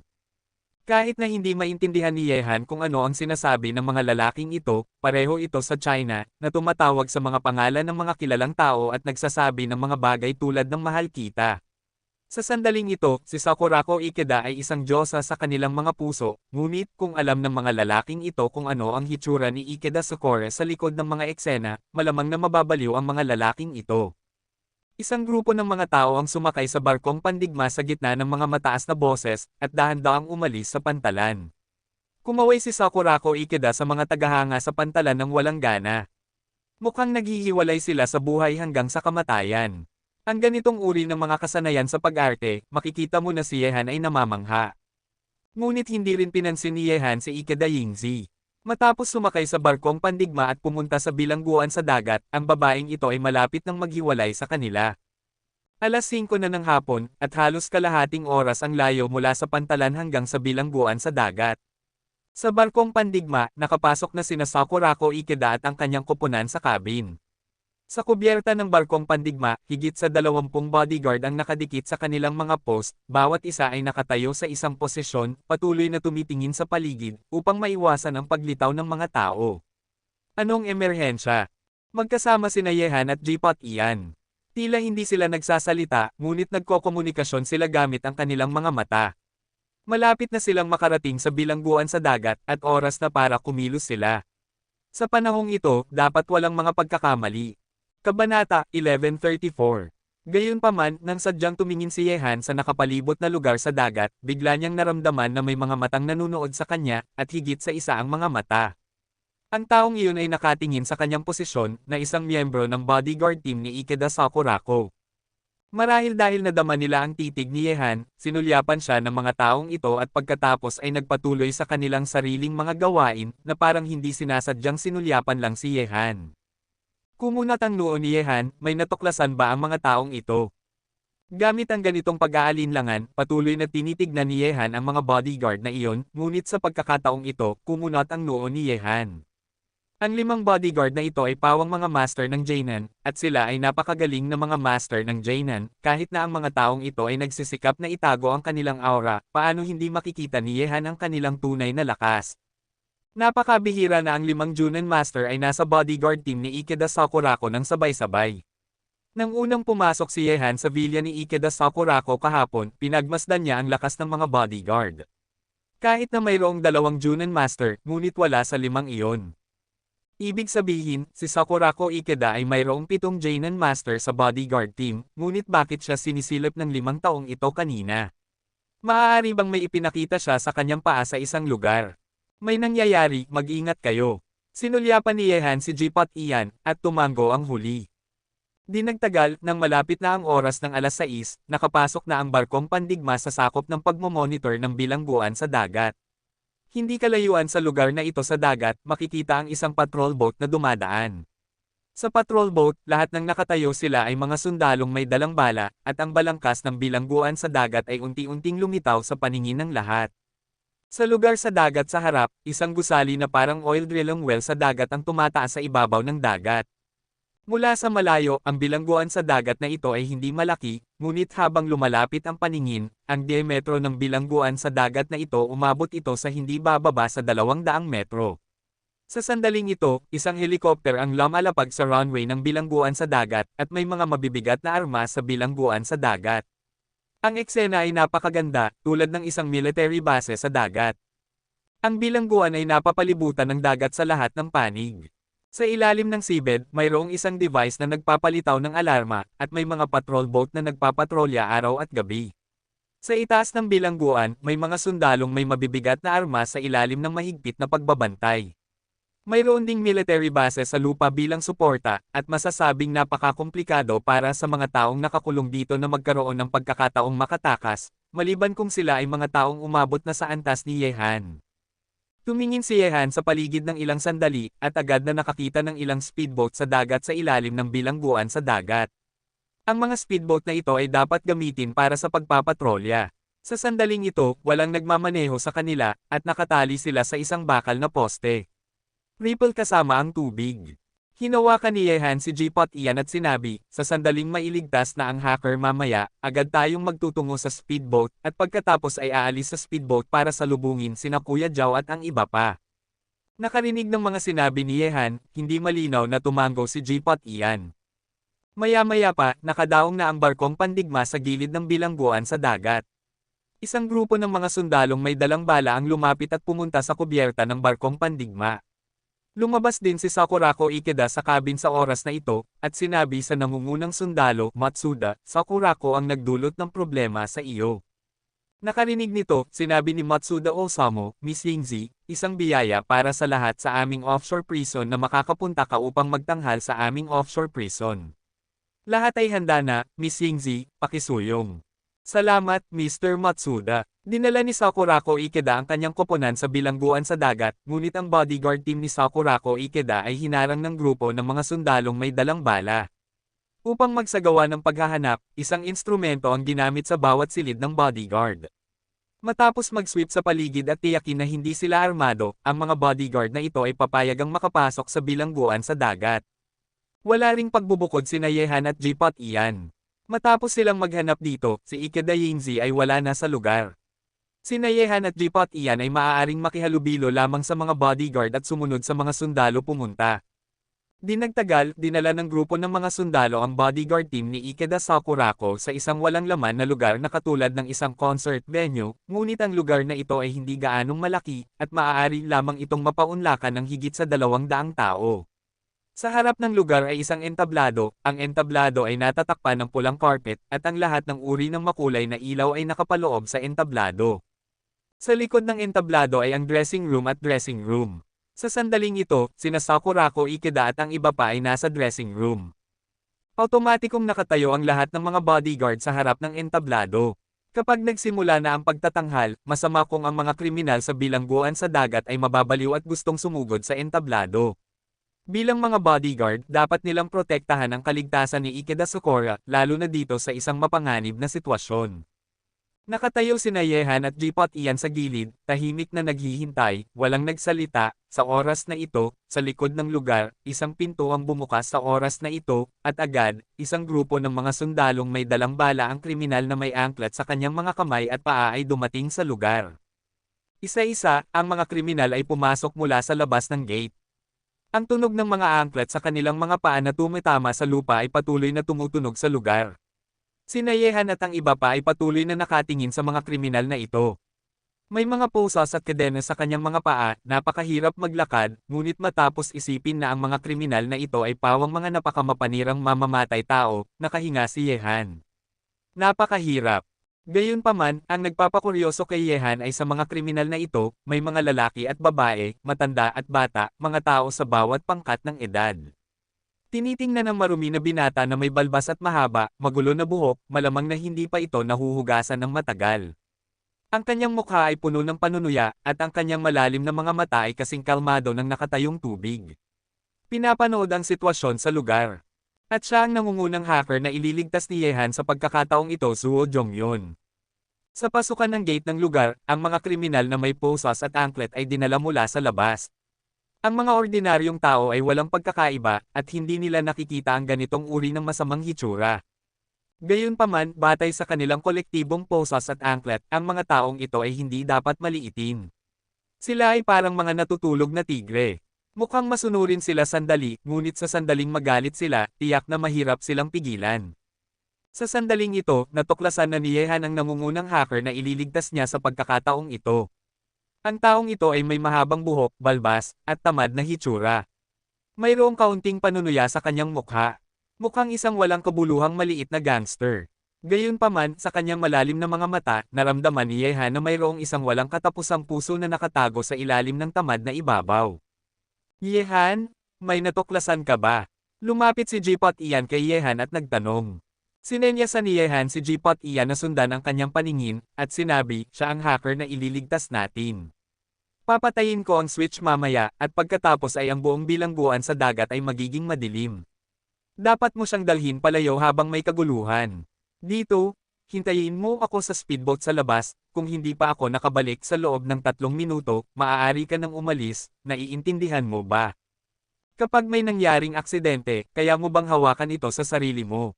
Kahit na hindi maintindihan ni Yehan kung ano ang sinasabi ng mga lalaking ito, pareho ito sa China, na tumatawag sa mga pangalan ng mga kilalang tao at nagsasabi ng mga bagay tulad ng mahal kita. Sa sandaling ito, si Sakurako Ikeda ay isang diyosa sa kanilang mga puso, ngunit kung alam ng mga lalaking ito kung ano ang hitsura ni Ikeda Sakura sa likod ng mga eksena, malamang na mababaliw ang mga lalaking ito. Isang grupo ng mga tao ang sumakay sa barkong pandigma sa gitna ng mga mataas na boses, at dahan-dahang umalis sa pantalan. Kumaway si Sakurako Ikeda sa mga tagahanga sa pantalan ng walang gana. Mukhang naghihiwalay sila sa buhay hanggang sa kamatayan. Ang ganitong uri ng mga kasanayan sa pag-arte, makikita mo na si Yehan ay namamangha. Ngunit hindi rin pinansin ni Yehan si Ikeda Yingzi. Matapos sumakay sa barkong pandigma at pumunta sa bilangguan sa dagat, ang babaeng ito ay malapit nang maghiwalay sa kanila. Alas 5 na ng hapon, at halos kalahating oras ang layo mula sa pantalan hanggang sa bilangguan sa dagat. Sa barkong pandigma, nakapasok na sina Sakurako Ikeda at ang kanyang koponan sa cabin. Sa kubyerta ng barkong pandigma, higit sa 20 bodyguard ang nakadikit sa kanilang mga post, bawat isa ay nakatayo sa isang posisyon, patuloy na tumitingin sa paligid, upang maiwasan ang paglitaw ng mga tao. Anong emerhensya? Magkasama sina Yehan at J-Pot Ian. Tila hindi sila nagsasalita, ngunit nagkokomunikasyon sila gamit ang kanilang mga mata. Malapit na silang makarating sa bilangguan sa dagat, at oras na para kumilos sila. Sa panahong ito, dapat walang mga pagkakamali. Kabanata 1134. Gayunpaman, nang sadyang tumingin si Yehan sa nakapalibot na lugar sa dagat, bigla niyang naramdaman na may mga matang nanunood sa kanya, at higit sa isa ang mga mata. Ang taong iyon ay nakatingin sa kanyang posisyon, na isang miyembro ng bodyguard team ni Ikeda Sakurako. Marahil dahil nadama nila ang titig ni Yehan, sinulyapan siya ng mga taong ito at pagkatapos ay nagpatuloy sa kanilang sariling mga gawain, na parang hindi sinasadyang sinulyapan lang si Yehan. Kumunat ang noo ni Yehan, may natuklasan ba ang mga taong ito? Gamit ang ganitong pag-aalinlangan, patuloy na tinitignan ni Yehan ang mga bodyguard na iyon, ngunit sa pagkakataong ito, kumunat ang noo ni Yehan. Ang 5 bodyguard na ito ay pawang mga master ng Jainan, at sila ay napakagaling na mga master ng Jainan, kahit na ang mga taong ito ay nagsisikap na itago ang kanilang aura, paano hindi makikita ni Yehan ang kanilang tunay na lakas. Napakabihira na ang 5 Junin Master ay nasa bodyguard team ni Ikeda Sakurako ng sabay-sabay. Nang unang pumasok si Yehan sa villa ni Ikeda Sakurako kahapon, pinagmasdan niya ang lakas ng mga bodyguard. Kahit na mayroong 2 Junin Master, ngunit wala sa 5 iyon. Ibig sabihin, si Sakurako Ikeda ay mayroong 7 Jainan Master sa bodyguard team, ngunit bakit siya sinisilip ng 5 taong ito kanina? Maaari bang may ipinakita siya sa kanyang paa sa isang lugar? May nangyayari, mag-ingat kayo. Sinulyapan ni Yehan si J-Pot Ian, at tumango ang huli. Di nagtagal, nang malapit na ang oras ng alas 6, nakapasok na ang barkong pandigma sa sakop ng pagmomonitor ng bilangguan sa dagat. Hindi kalayuan sa lugar na ito sa dagat, makikita ang isang patrol boat na dumadaan. Sa patrol boat, lahat ng nakatayo sila ay mga sundalong may dalang bala, at ang balangkas ng bilangguan sa dagat ay unti-unting lumitaw sa paningin ng lahat. Sa lugar sa dagat sa harap, isang gusali na parang oil drilling well sa dagat ang tumataas sa ibabaw ng dagat. Mula sa malayo, ang bilangguan sa dagat na ito ay hindi malaki, ngunit habang lumalapit ang paningin, ang diametro ng bilangguan sa dagat na ito umabot ito sa hindi bababa sa 200 metro. Sa sandaling ito, isang helikopter ang lumalapag sa runway ng bilangguan sa dagat, at may mga mabibigat na armas sa bilangguan sa dagat. Ang eksena ay napakaganda, tulad ng isang military base sa dagat. Ang bilangguan ay napapalibutan ng dagat sa lahat ng panig. Sa ilalim ng seabed, mayroong isang device na nagpapalitaw ng alarma, at may mga patrol boat na nagpapatrolya araw at gabi. Sa itaas ng bilangguan, may mga sundalong may mabibigat na armas sa ilalim ng mahigpit na pagbabantay. Mayroon ding military base sa lupa bilang suporta, at masasabing napakakomplikado para sa mga taong nakakulong dito na magkaroon ng pagkakataong makatakas, maliban kung sila ay mga taong umabot na sa antas ni Yehan. Tumingin si Yehan sa paligid ng ilang sandali, at agad na nakakita ng ilang speedboat sa dagat sa ilalim ng bilangguan sa dagat. Ang mga speedboat na ito ay dapat gamitin para sa pagpapatrolya. Sa sandaling ito, walang nagmamaneho sa kanila, at nakatali sila sa isang bakal na poste. Ripple kasama ang tubig. Hinawakan ni Yehan si J-Pot Ian at sinabi, sa sandaling mailigtas na ang hacker mamaya, agad tayong magtutungo sa speedboat at pagkatapos ay aalis sa speedboat para salubungin sina Kuya Zhao at ang iba pa. Nakarinig ng mga sinabi ni Yehan, hindi malinaw na tumango si J-Pot Ian. Maya-maya pa, nakadaong na ang barkong pandigma sa gilid ng bilangguan sa dagat. Isang grupo ng mga sundalong may dalang bala ang lumapit at pumunta sa kubyerta ng barkong pandigma. Lumabas din si Sakurako Ikeda sa cabin sa oras na ito, at sinabi sa nangungunang sundalo, Matsuda, Sakurako ang nagdulot ng problema sa iyo. Nakarinig nito, sinabi ni Matsuda Osamu, Miss Yingzi, isang biyaya para sa lahat sa aming offshore prison na makakapunta ka upang magtanghal sa aming offshore prison. Lahat ay handa na, Miss Yingzi, pakisuyong. Salamat, Mr. Matsuda. Dinala ni Sakurako Ikeda ang kanyang koponan sa bilangguan sa dagat, ngunit ang bodyguard team ni Sakurako Ikeda ay hinarang ng grupo ng mga sundalong may dalang bala. Upang magsagawa ng paghahanap, isang instrumento ang ginamit sa bawat silid ng bodyguard. Matapos mag-sweep sa paligid at tiyakin na hindi sila armado, ang mga bodyguard na ito ay papayagang makapasok sa bilangguan sa dagat. Wala ring pagbubukod sina Yehan at J-Pot Ian. Matapos silang maghanap dito, si Ikeda Yingzi ay wala na sa lugar. Sina Yehan at J-Pot Ian ay maaaring makihalubilo lamang sa mga bodyguard at sumunod sa mga sundalo pumunta. Di nagtagal, dinala ng grupo ng mga sundalo ang bodyguard team ni Ikeda Sakurako sa isang walang laman na lugar na katulad ng isang concert venue, ngunit ang lugar na ito ay hindi gaanong malaki, at maaari lamang itong mapaunlakan ng higit sa 200 tao. Sa harap ng lugar ay isang entablado, ang entablado ay natatakpan ng pulang carpet, at ang lahat ng uri ng makulay na ilaw ay nakapaloob sa entablado. Sa likod ng entablado ay ang dressing room at dressing room. Sa sandaling ito, sina Sakurako Ikeda at ang iba pa ay nasa dressing room. Automatikong nakatayo ang lahat ng mga bodyguard sa harap ng entablado. Kapag nagsimula na ang pagtatanghal, masama kung ang mga kriminal sa bilangguan sa dagat ay mababaliw at gustong sumugod sa entablado. Bilang mga bodyguard, dapat nilang protektahan ang kaligtasan ni Ikeda Sakura, lalo na dito sa isang mapanganib na sitwasyon. Nakatayo sina Yehan at J-Pot Ian sa gilid, tahimik na naghihintay, walang nagsalita. Sa oras na ito, sa likod ng lugar, isang pinto ang bumukas sa oras na ito, at agad, isang grupo ng mga sundalong may dalang bala ang kriminal na may angklat sa kanyang mga kamay at paa ay dumating sa lugar. Isa-isa, ang mga kriminal ay pumasok mula sa labas ng gate. Ang tunog ng mga angklat sa kanilang mga paa na tumitama sa lupa ay patuloy na tumutunog sa lugar. Sina Yehan at ang iba pa ay patuloy na nakatingin sa mga kriminal na ito. May mga posas at kadena sa kanyang mga paa, napakahirap maglakad, ngunit matapos isipin na ang mga kriminal na ito ay pawang mga napakamapanirang mamamatay tao, nakahinga si Yehan. Napakahirap. Gayunpaman, ang nagpapakuryoso kay Yehan ay sa mga kriminal na ito, may mga lalaki at babae, matanda at bata, mga tao sa bawat pangkat ng edad. Tinitingnan ng marumi na binata na may balbas at mahaba, magulo na buhok, malamang na hindi pa ito nahuhugasan ng matagal. Ang kanyang mukha ay puno ng panunuya, at ang kanyang malalim na mga mata ay kasing kalmado ng nakatayong tubig. Pinapanood ang sitwasyon sa lugar. At siya ang nangungunang hacker na ililigtas ni Yehan sa pagkakataong ito, Suo Jonghyun. Sa pasukan ng gate ng lugar, ang mga kriminal na may posas at anklet ay dinala mula sa labas. Ang mga ordinaryong tao ay walang pagkakaiba, at hindi nila nakikita ang ganitong uri ng masamang hitsura. Gayunpaman, batay sa kanilang kolektibong posas at anklet, ang mga taong ito ay hindi dapat maliitin. Sila ay parang mga natutulog na tigre. Mukhang masunurin sila sandali, ngunit sa sandaling magalit sila, tiyak na mahirap silang pigilan. Sa sandaling ito, natuklasan na ni Yehan ang nangungunang hacker na ililigtas niya sa pagkakataong ito. Ang taong ito ay may mahabang buhok, balbas, at tamad na hitsura. Mayroong kaunting panunuya sa kanyang mukha. Mukhang isang walang kabuluhang maliit na gangster. Gayunpaman, sa kanyang malalim na mga mata, naramdaman ni Yehan na mayroong isang walang katapusang puso na nakatago sa ilalim ng tamad na ibabaw. Yehan, may natuklasan ka ba? Lumapit si J-Pot Ian kay Yehan at nagtanong. Sinenyasan ni Yehan si J-Pot Ian na sundan ang kanyang paningin, at sinabi, siya ang hacker na ililigtas natin. Papatayin ko ang switch mamaya, at pagkatapos ay ang buong bilangguan sa dagat ay magiging madilim. Dapat mo siyang dalhin palayo habang may kaguluhan. Dito, hintayin mo ako sa speedboat sa labas, kung hindi pa ako nakabalik sa loob ng 3 minuto, maaari ka nang umalis, naiintindihan mo ba? Kapag may nangyaring aksidente, kaya mo bang hawakan ito sa sarili mo?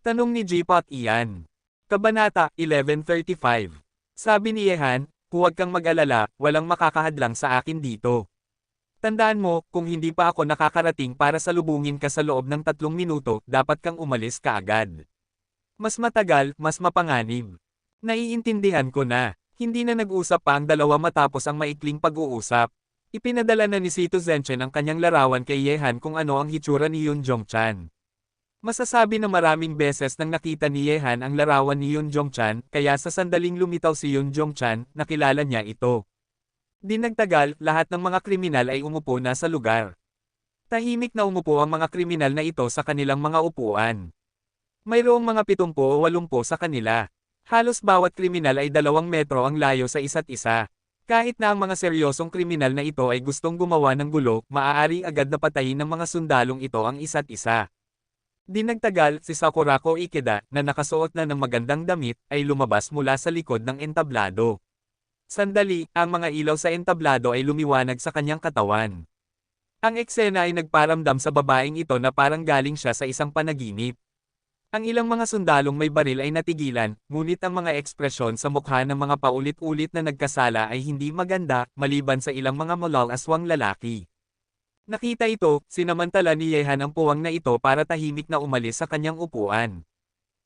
Tanong ni G-Pot Ian. Kabanata 1135. Sabi ni Yehan, huwag kang mag-alala, walang makakahadlang sa akin dito. Tandaan mo, kung hindi pa ako nakakarating para salubungin ka sa loob ng 3 minuto, dapat kang umalis kaagad. Mas matagal, mas mapanganib. Naiintindihan ko na. Hindi na nag-usap pa ang dalawa matapos ang maikling pag-uusap. Ipinadala na ni Sito Zenchen ang kanyang larawan kay Yehan kung ano ang hitsura ni Yoon Jong-chan. Masasabi na maraming beses nang nakita ni Yehan ang larawan ni Yoon Jong-chan, kaya sa sandaling lumitaw si Yoon Jong-chan, nakilala niya ito. Di nagtagal, lahat ng mga kriminal ay umupo na sa lugar. Tahimik na umupo ang mga kriminal na ito sa kanilang mga upuan. Mayroong mga 70 o 80 sa kanila. Halos bawat kriminal ay 2 metro ang layo sa isa't isa. Kahit na ang mga seryosong kriminal na ito ay gustong gumawa ng gulo, maaaring agad na patayin ng mga sundalong ito ang isa't isa. Di nagtagal, si Sakurako Ikeda, na nakasuot na ng magandang damit, ay lumabas mula sa likod ng entablado. Sandali, ang mga ilaw sa entablado ay lumiwanag sa kanyang katawan. Ang eksena ay nagparamdam sa babaeng ito na parang galing siya sa isang panaginip. Ang ilang mga sundalong may baril ay natigilan, ngunit ang mga ekspresyon sa mukha ng mga paulit-ulit na nagkasala ay hindi maganda, maliban sa ilang mga malalaswang lalaki. Nakita ito, sinamantala ni Yehan ang puwang na ito para tahimik na umalis sa kanyang upuan.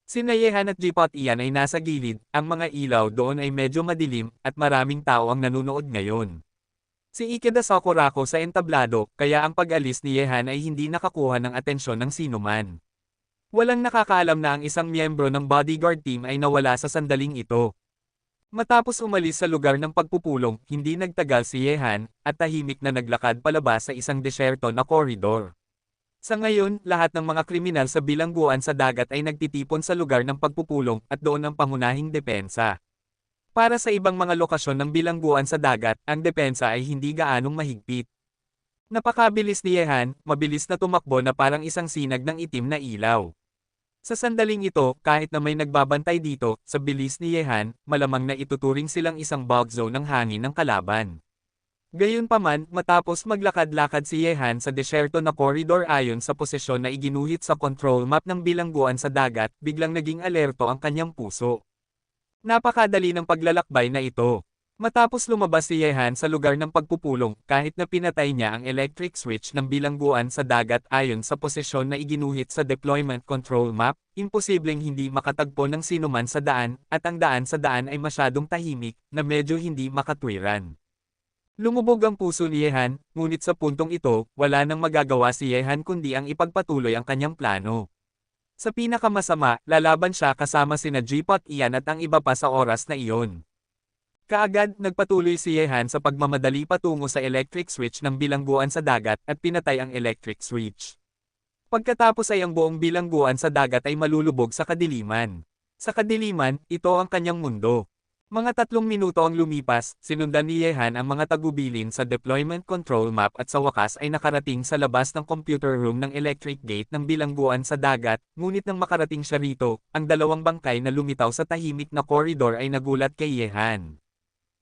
Sina Yehan at G-Pot Ian ay nasa gilid, ang mga ilaw doon ay medyo madilim, at maraming tao ang nanunood ngayon. Si Ikeda Sakurako sa entablado, kaya ang pag-alis ni Yehan ay hindi nakakuha ng atensyon ng sinuman. Walang nakakaalam na ang isang miyembro ng bodyguard team ay nawala sa sandaling ito. Matapos umalis sa lugar ng pagpupulong, hindi nagtagal si Yehan, at tahimik na naglakad palabas sa isang desyerto na koridor. Sa ngayon, lahat ng mga kriminal sa bilangguan sa dagat ay nagtitipon sa lugar ng pagpupulong, at doon ang pangunahing depensa. Para sa ibang mga lokasyon ng bilangguan sa dagat, ang depensa ay hindi gaanong mahigpit. Napakabilis ni Yehan, mabilis na tumakbo na parang isang sinag ng itim na ilaw. Sa sandaling ito, kahit na may nagbabantay dito, sa bilis ni Yehan, malamang na ituturing silang isang bug zone ng hangin ng kalaban. Gayunpaman, matapos maglakad-lakad si Yehan sa desyerto na koridor ayon sa posisyon na iginuhit sa control map ng bilangguan sa dagat, biglang naging alerto ang kanyang puso. Napakadali ng paglalakbay na ito. Matapos lumabas si Yehan sa lugar ng pagpupulong, kahit na pinatay niya ang electric switch ng bilangguan sa dagat ayon sa posisyon na iginuhit sa deployment control map, imposibleng hindi makatagpo ng sinuman sa daan, at ang daan sa daan ay masyadong tahimik, na medyo hindi makatwiran. Lumubog ang puso ni Yehan, ngunit sa puntong ito, wala nang magagawa si Yehan kundi ang ipagpatuloy ang kanyang plano. Sa pinakamasama, lalaban siya kasama sina G-Pot Ian at ang iba pa sa oras na iyon. Kaagad, nagpatuloy si Yehan sa pagmamadali patungo sa electric switch ng bilangguan sa dagat at pinatay ang electric switch. Pagkatapos ay ang buong bilangguan sa dagat ay malulubog sa kadiliman. Sa kadiliman, ito ang kanyang mundo. Mga 3 minuto ang lumipas, sinundan ni Yehan ang mga tagubilin sa deployment control map at sa wakas ay nakarating sa labas ng computer room ng electric gate ng bilangguan sa dagat, ngunit nang makarating siya rito, ang 2 bangkay na lumitaw sa tahimik na koridor ay nagulat kay Yehan.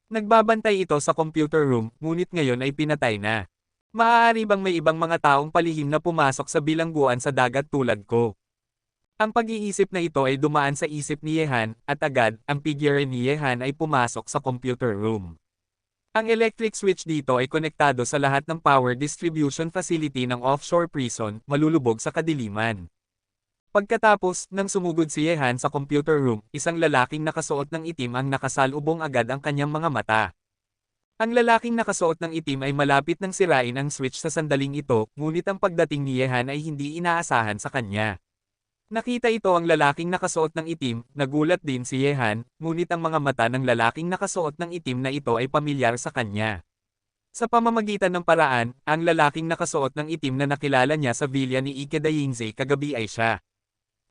Nagbabantay ito sa computer room, ngunit ngayon ay pinatay na. Maaari bang may ibang mga taong palihim na pumasok sa bilangguan sa dagat tulad ko? Ang pag-iisip na ito ay dumaan sa isip ni Yehan, at agad, ang figure ni Yehan ay pumasok sa computer room. Ang electric switch dito ay konektado sa lahat ng power distribution facility ng offshore prison, malulubog sa kadiliman. Pagkatapos, nang sumugod si Yehan sa computer room, isang lalaking nakasuot ng itim ang nakasalubong agad ang kanyang mga mata. Ang lalaking nakasuot ng itim ay malapit nang sirain ang switch sa sandaling ito, ngunit ang pagdating ni Yehan ay hindi inaasahan sa kanya. Nakita ito ang lalaking nakasuot ng itim, nagulat din si Yehan, ngunit ang mga mata ng lalaking nakasuot ng itim na ito ay pamilyar sa kanya. Sa pamamagitan ng paraan, ang lalaking nakasuot ng itim na nakilala niya sa villa ni Ikeda Yingze kagabi ay siya.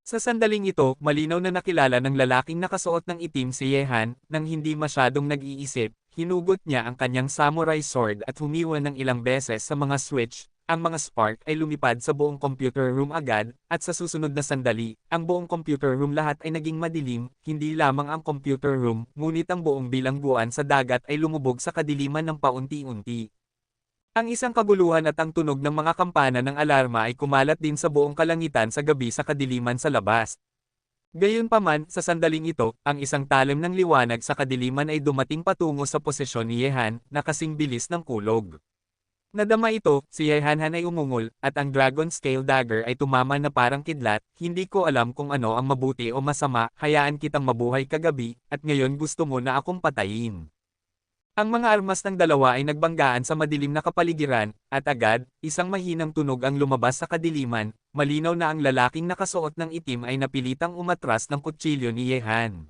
Sa sandaling ito, malinaw na nakilala ng lalaking nakasuot ng itim si Yehan, nang hindi masyadong nag-iisip, hinugot niya ang kanyang samurai sword at humiwa ng ilang beses sa mga switch, ang mga spark ay lumipad sa buong computer room agad, at sa susunod na sandali, ang buong computer room lahat ay naging madilim, hindi lamang ang computer room, ngunit ang buong bilangguan sa dagat ay lumubog sa kadiliman ng paunti-unti. Ang isang kaguluhan at ang tunog ng mga kampana ng alarma ay kumalat din sa buong kalangitan sa gabi sa kadiliman sa labas. Gayunpaman, sa sandaling ito, ang isang talim ng liwanag sa kadiliman ay dumating patungo sa posisyon ni Yehan, na kasing bilis ng kulog. Nadama ito, si Yehanhan ay umungol, at ang Dragon Scale Dagger ay tumama na parang kidlat. Hindi ko alam kung ano ang mabuti o masama, hayaan kitang mabuhay kagabi, at ngayon gusto mo na akong patayin. Ang mga armas ng dalawa ay nagbanggaan sa madilim na kapaligiran, at agad, isang mahinang tunog ang lumabas sa kadiliman, malinaw na ang lalaking nakasuot ng itim ay napilitang umatras ng kutsilyo ni Yehan.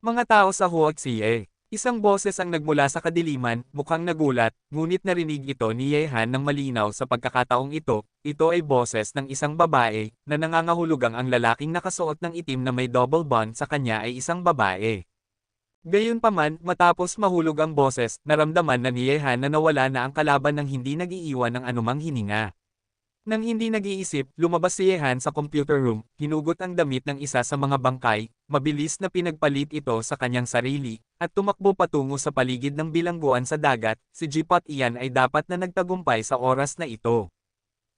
Mga tao sa Huaxie. Isang boses ang nagmula sa kadiliman, mukhang nagulat, ngunit narinig ito ni Yehan ng malinaw sa pagkakataong ito ay boses ng isang babae, na nangangahulugang ang lalaking nakasuot ng itim na may double bond sa kanya ay isang babae. Gayunpaman, matapos mahulog ang boses, naramdaman na ni Yehan na nawala na ang kalaban nang hindi nag-iiwan ng anumang hininga. Nang hindi nag-iisip, lumabas si Yehan sa computer room, hinugot ang damit ng isa sa mga bangkay, mabilis na pinagpalit ito sa kanyang sarili, at tumakbo patungo sa paligid ng bilangguan sa dagat. Si Jipot Ian ay dapat na nagtagumpay sa oras na ito.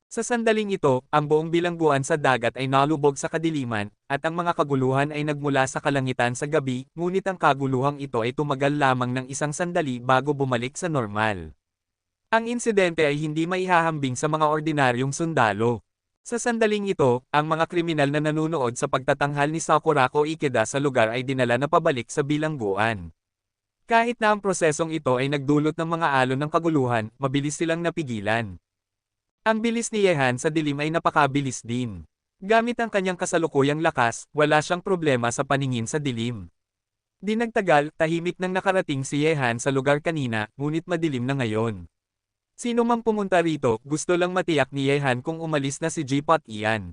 Sa sandaling ito, ang buong bilangguan sa dagat ay nalubog sa kadiliman, at ang mga kaguluhan ay nagmula sa kalangitan sa gabi, ngunit ang kaguluhang ito ay tumagal lamang ng isang sandali bago bumalik sa normal. Ang insidente ay hindi maihahambing sa mga ordinaryong sundalo. Sa sandaling ito, ang mga kriminal na nanunood sa pagtatanghal ni Sakurako Ikeda sa lugar ay dinala na pabalik sa bilangguan. Kahit na ang prosesong ito ay nagdulot ng mga alon ng kaguluhan, mabilis silang napigilan. Ang bilis ni Yehan sa dilim ay napakabilis din. Gamit ang kanyang kasalukuyang lakas, wala siyang problema sa paningin sa dilim. Di nagtagal, tahimik nang nakarating si Yehan sa lugar kanina, ngunit madilim na ngayon. Sino mang pumunta rito, gusto lang matiyak ni Yehan kung umalis na si Jipot Ian.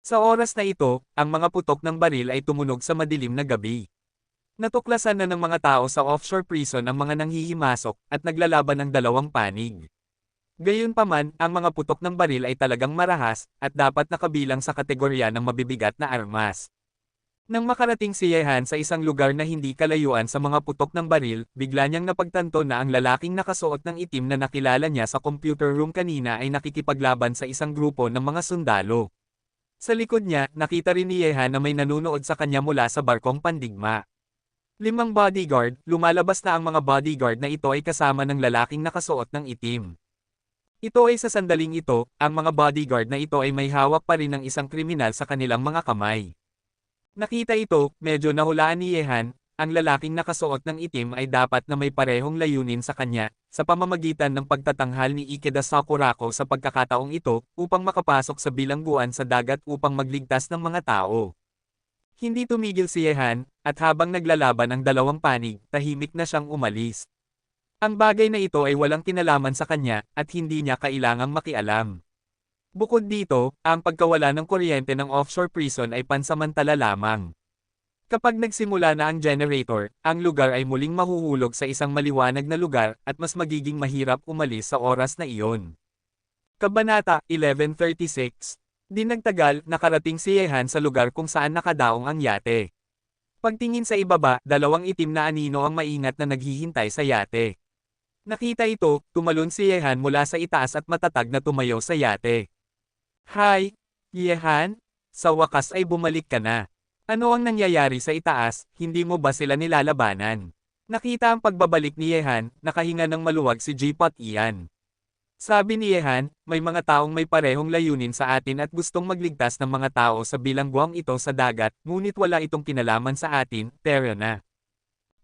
Sa oras na ito, ang mga putok ng baril ay tumunog sa madilim na gabi. Natuklasan na ng mga tao sa offshore prison ang mga nanghihimasok, at naglalaban ng dalawang panig. Gayunpaman, ang mga putok ng baril ay talagang marahas, at dapat nakabilang sa kategorya ng mabibigat na armas. Nang makarating si Yehan sa isang lugar na hindi kalayuan sa mga putok ng baril, bigla niyang napagtanto na ang lalaking nakasuot ng itim na nakilala niya sa computer room kanina ay nakikipaglaban sa isang grupo ng mga sundalo. Sa likod niya, nakita rin ni Yehan na may nanunood sa kanya mula sa barkong pandigma. 5 bodyguard, lumalabas na ang mga bodyguard na ito ay kasama ng lalaking nakasuot ng itim. Ito ay sa sandaling ito, ang mga bodyguard na ito ay may hawak pa rin ng isang kriminal sa kanilang mga kamay. Nakita ito, medyo nahulaan ni Yehan, ang lalaking nakasuot ng itim ay dapat na may parehong layunin sa kanya, sa pamamagitan ng pagtatanghal ni Ikeda Sakurako sa pagkakataong ito, upang makapasok sa bilangguan sa dagat upang magligtas ng mga tao. Hindi tumigil si Yehan, at habang naglalaban ang dalawang panig, tahimik na siyang umalis. Ang bagay na ito ay walang kinalaman sa kanya, at hindi niya kailangang makialam. Bukod dito, ang pagkawala ng kuryente ng offshore prison ay pansamantala lamang. Kapag nagsimula na ang generator, ang lugar ay muling mahuhulog sa isang maliwanag na lugar, at mas magiging mahirap umalis sa oras na iyon. Kabanata 1136. Di nagtagal, nakarating si Yehan sa lugar kung saan nakadaong ang yate. Pagtingin sa ibaba, dalawang itim na anino ang maingat na naghihintay sa yate. Nakita ito, tumalon si Yehan mula sa itaas at matatag na tumayo sa yate. Hi, Yehan? Sa wakas ay bumalik ka na. Ano ang nangyayari sa itaas, hindi mo ba sila nilalabanan? Nakita ang pagbabalik ni Yehan, nakahinga ng maluwag si Jipot Ian. Sabi ni Yehan, may mga taong may parehong layunin sa atin at gustong magligtas ng mga tao sa bilangguang ito sa dagat, ngunit wala itong kinalaman sa atin, Terra na.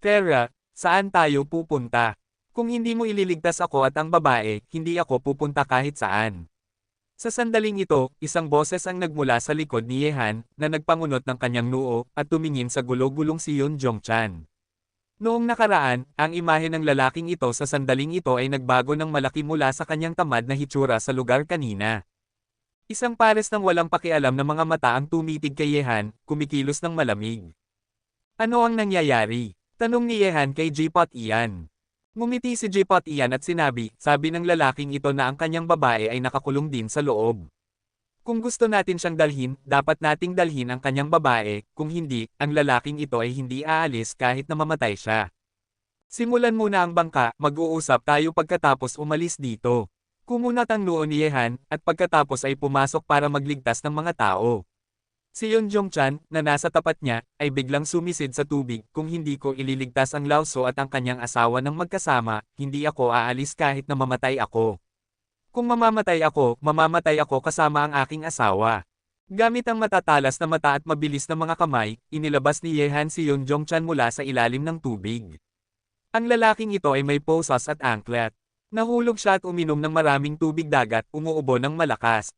Terra, saan tayo pupunta? Kung hindi mo ililigtas ako at ang babae, hindi ako pupunta kahit saan. Sa sandaling ito, isang boses ang nagmula sa likod ni Yehan, na nagpangunot ng kanyang noo, at tumingin sa gulo-gulong si Yoon Jong-chan. Noong nakaraan, ang imahe ng lalaking ito sa sandaling ito ay nagbago ng malaki mula sa kanyang tamad na hitsura sa lugar kanina. Isang pares ng walang pakialam na mga mata ang tumitig kay Yehan, kumikilos ng malamig. Ano ang nangyayari? Tanong ni Yehan kay Jipot Ian. Ngumiti si Jipot Ian at sinabi, sabi ng lalaking ito na ang kanyang babae ay nakakulong din sa loob. Kung gusto natin siyang dalhin, dapat nating dalhin ang kanyang babae, kung hindi, ang lalaking ito ay hindi aalis kahit na mamatay siya. Simulan muna ang bangka, mag-uusap tayo pagkatapos umalis dito. Kumunat ang noo ni Yehan, at pagkatapos ay pumasok para magligtas ng mga tao. Si Yeon Jong-chan, na nasa tapat niya, ay biglang sumisid sa tubig. Kung hindi ko ililigtas ang Lauso at ang kanyang asawa ng magkasama, hindi ako aalis kahit na mamatay ako. Kung mamamatay ako kasama ang aking asawa. Gamit ang matatalas na mata at mabilis na mga kamay, inilabas ni Yehan si Yeon Jong-chan mula sa ilalim ng tubig. Ang lalaking ito ay may posas at anklet. Nahulog siya at uminom ng maraming tubig dagat, umuubo ng malakas.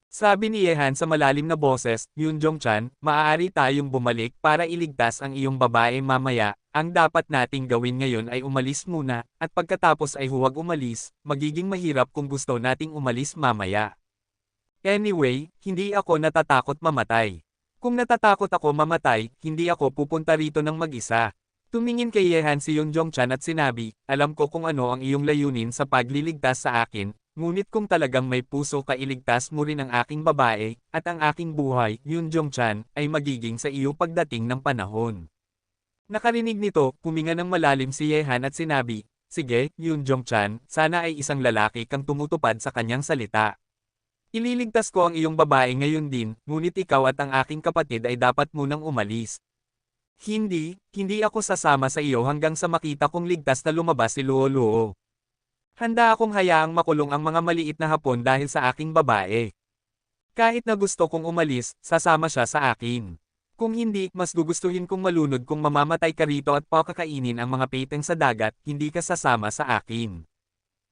Sabi ni Yehan sa malalim na boses, Yeon Jong-chan, maaari tayong bumalik para iligtas ang iyong babae mamaya. Ang dapat nating gawin ngayon ay umalis muna, at pagkatapos ay huwag umalis, magiging mahirap kung gusto nating umalis mamaya. Anyway, hindi ako natatakot mamatay. Kung natatakot ako mamatay, hindi ako pupunta rito ng mag-isa. Tumingin kay Yehan si Yeon Jong-chan at sinabi, alam ko kung ano ang iyong layunin sa pagliligtas sa akin, ngunit kung talagang may puso ka iligtas mo rin ang aking babae, at ang aking buhay, Yeon Jong-chan, ay magiging sa iyo pagdating ng panahon. Nakarinig nito, huminga ng malalim si Yehan at sinabi, sige, Yeon Jong-chan, sana ay isang lalaki kang tumutupad sa kanyang salita. Ililigtas ko ang iyong babae ngayon din, ngunit ikaw at ang aking kapatid ay dapat munang umalis. Hindi ako sasama sa iyo hanggang sa makita kong ligtas na lumabas si Luo Luo. Handa akong hayaang makulong ang mga maliit na Hapon dahil sa aking babae. Kahit na gusto kong umalis, sasama siya sa akin. Kung hindi, mas gugustuhin kong malunod kung mamamatay ka rito at pakakainin ang mga peteng sa dagat, hindi ka sasama sa akin.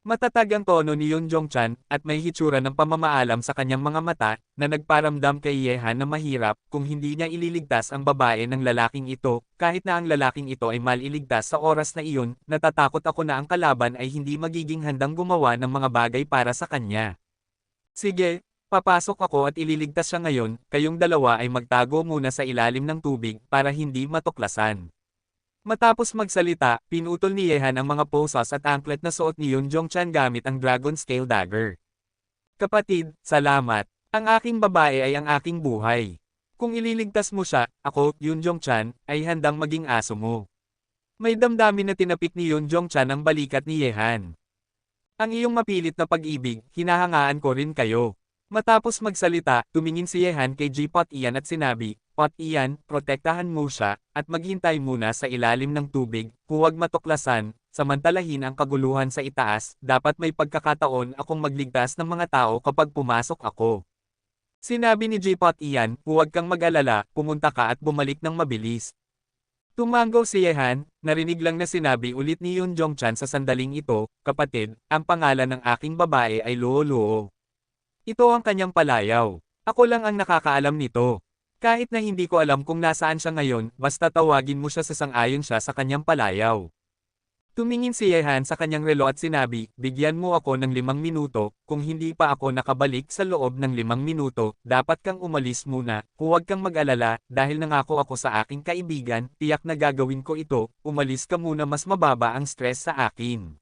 Matatag ang tono ni Yeon Jong-chan, at may hitsura ng pamamaalam sa kanyang mga mata, na nagparamdam kay Yehan na mahirap kung hindi niya ililigtas ang babae ng lalaking ito, kahit na ang lalaking ito ay maliligtas sa oras na iyon, natatakot ako na ang kalaban ay hindi magiging handang gumawa ng mga bagay para sa kanya. Sige, papasok ako at ililigtas siya ngayon, kayong dalawa ay magtago muna sa ilalim ng tubig para hindi matuklasan. Matapos magsalita, pinutol ni Yehan ang mga posas at anklet na suot ni Yeon Jong-chan gamit ang Dragon Scale Dagger. Kapatid, salamat. Ang aking babae ay ang aking buhay. Kung ililigtas mo siya, ako, Yeon Jong-chan, ay handang maging aso mo. May damdamin na tinapik ni Yeon Jong-chan ang balikat ni Yehan. Ang iyong mapilit na pag-ibig, hinahangaan ko rin kayo. Matapos magsalita, tumingin si Yehan kay G-Pot Ian at sinabi, Pot Ian, protektahan mo siya, at maghintay muna sa ilalim ng tubig, huwag matuklasan, samantalahin ang kaguluhan sa itaas, dapat may pagkakataon akong magligtas ng mga tao kapag pumasok ako. Sinabi ni G-Pot Ian, huwag kang mag-alala, pumunta ka at bumalik ng mabilis. Tumango si Yehan, narinig lang na sinabi ulit ni Yeon Jong-chan sa sandaling ito, kapatid, ang pangalan ng aking babae ay Luo Luo. Ito ang kanyang palayaw. Ako lang ang nakakaalam nito. Kahit na hindi ko alam kung nasaan siya ngayon, basta tawagin mo siya sa sang-ayon siya sa kanyang palayaw. Tumingin si Yehan sa kanyang relo at sinabi, bigyan mo ako ng 5 minuto, kung hindi pa ako nakabalik sa loob ng 5 minuto, dapat kang umalis muna, huwag kang mag-alala, dahil nangako ako sa aking kaibigan, tiyak na gagawin ko ito, umalis ka muna mas mababa ang stress sa akin.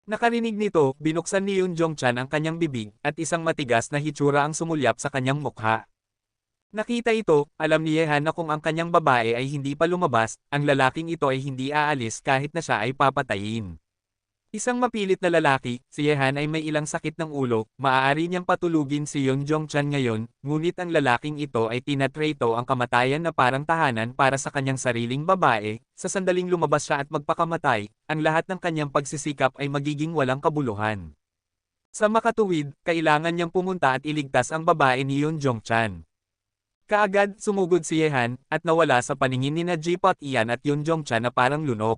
Nakarinig nito, binuksan ni Yeon Jong-chan ang kanyang bibig, at isang matigas na hitsura ang sumulyap sa kanyang mukha. Nakita ito, alam ni Yehan na kung ang kanyang babae ay hindi pa lumabas, ang lalaking ito ay hindi aalis kahit na siya ay papatayin. Isang mapilit na lalaki, si Yehan ay may ilang sakit ng ulo, maaari niyang patulugin si Yeon Jong-chan ngayon, ngunit ang lalaking ito ay tinatrito ang kamatayan na parang tahanan para sa kanyang sariling babae, sa sandaling lumabas siya at magpakamatay, ang lahat ng kanyang pagsisikap ay magiging walang kabuluhan. Sa makatuwid, kailangan niyang pumunta at iligtas ang babae ni Yeon Jong-chan. Kaagad, sumugod si Yehan, at nawala sa paningin ni G-Pot Ian at Yeon Jong-chan na parang lunok.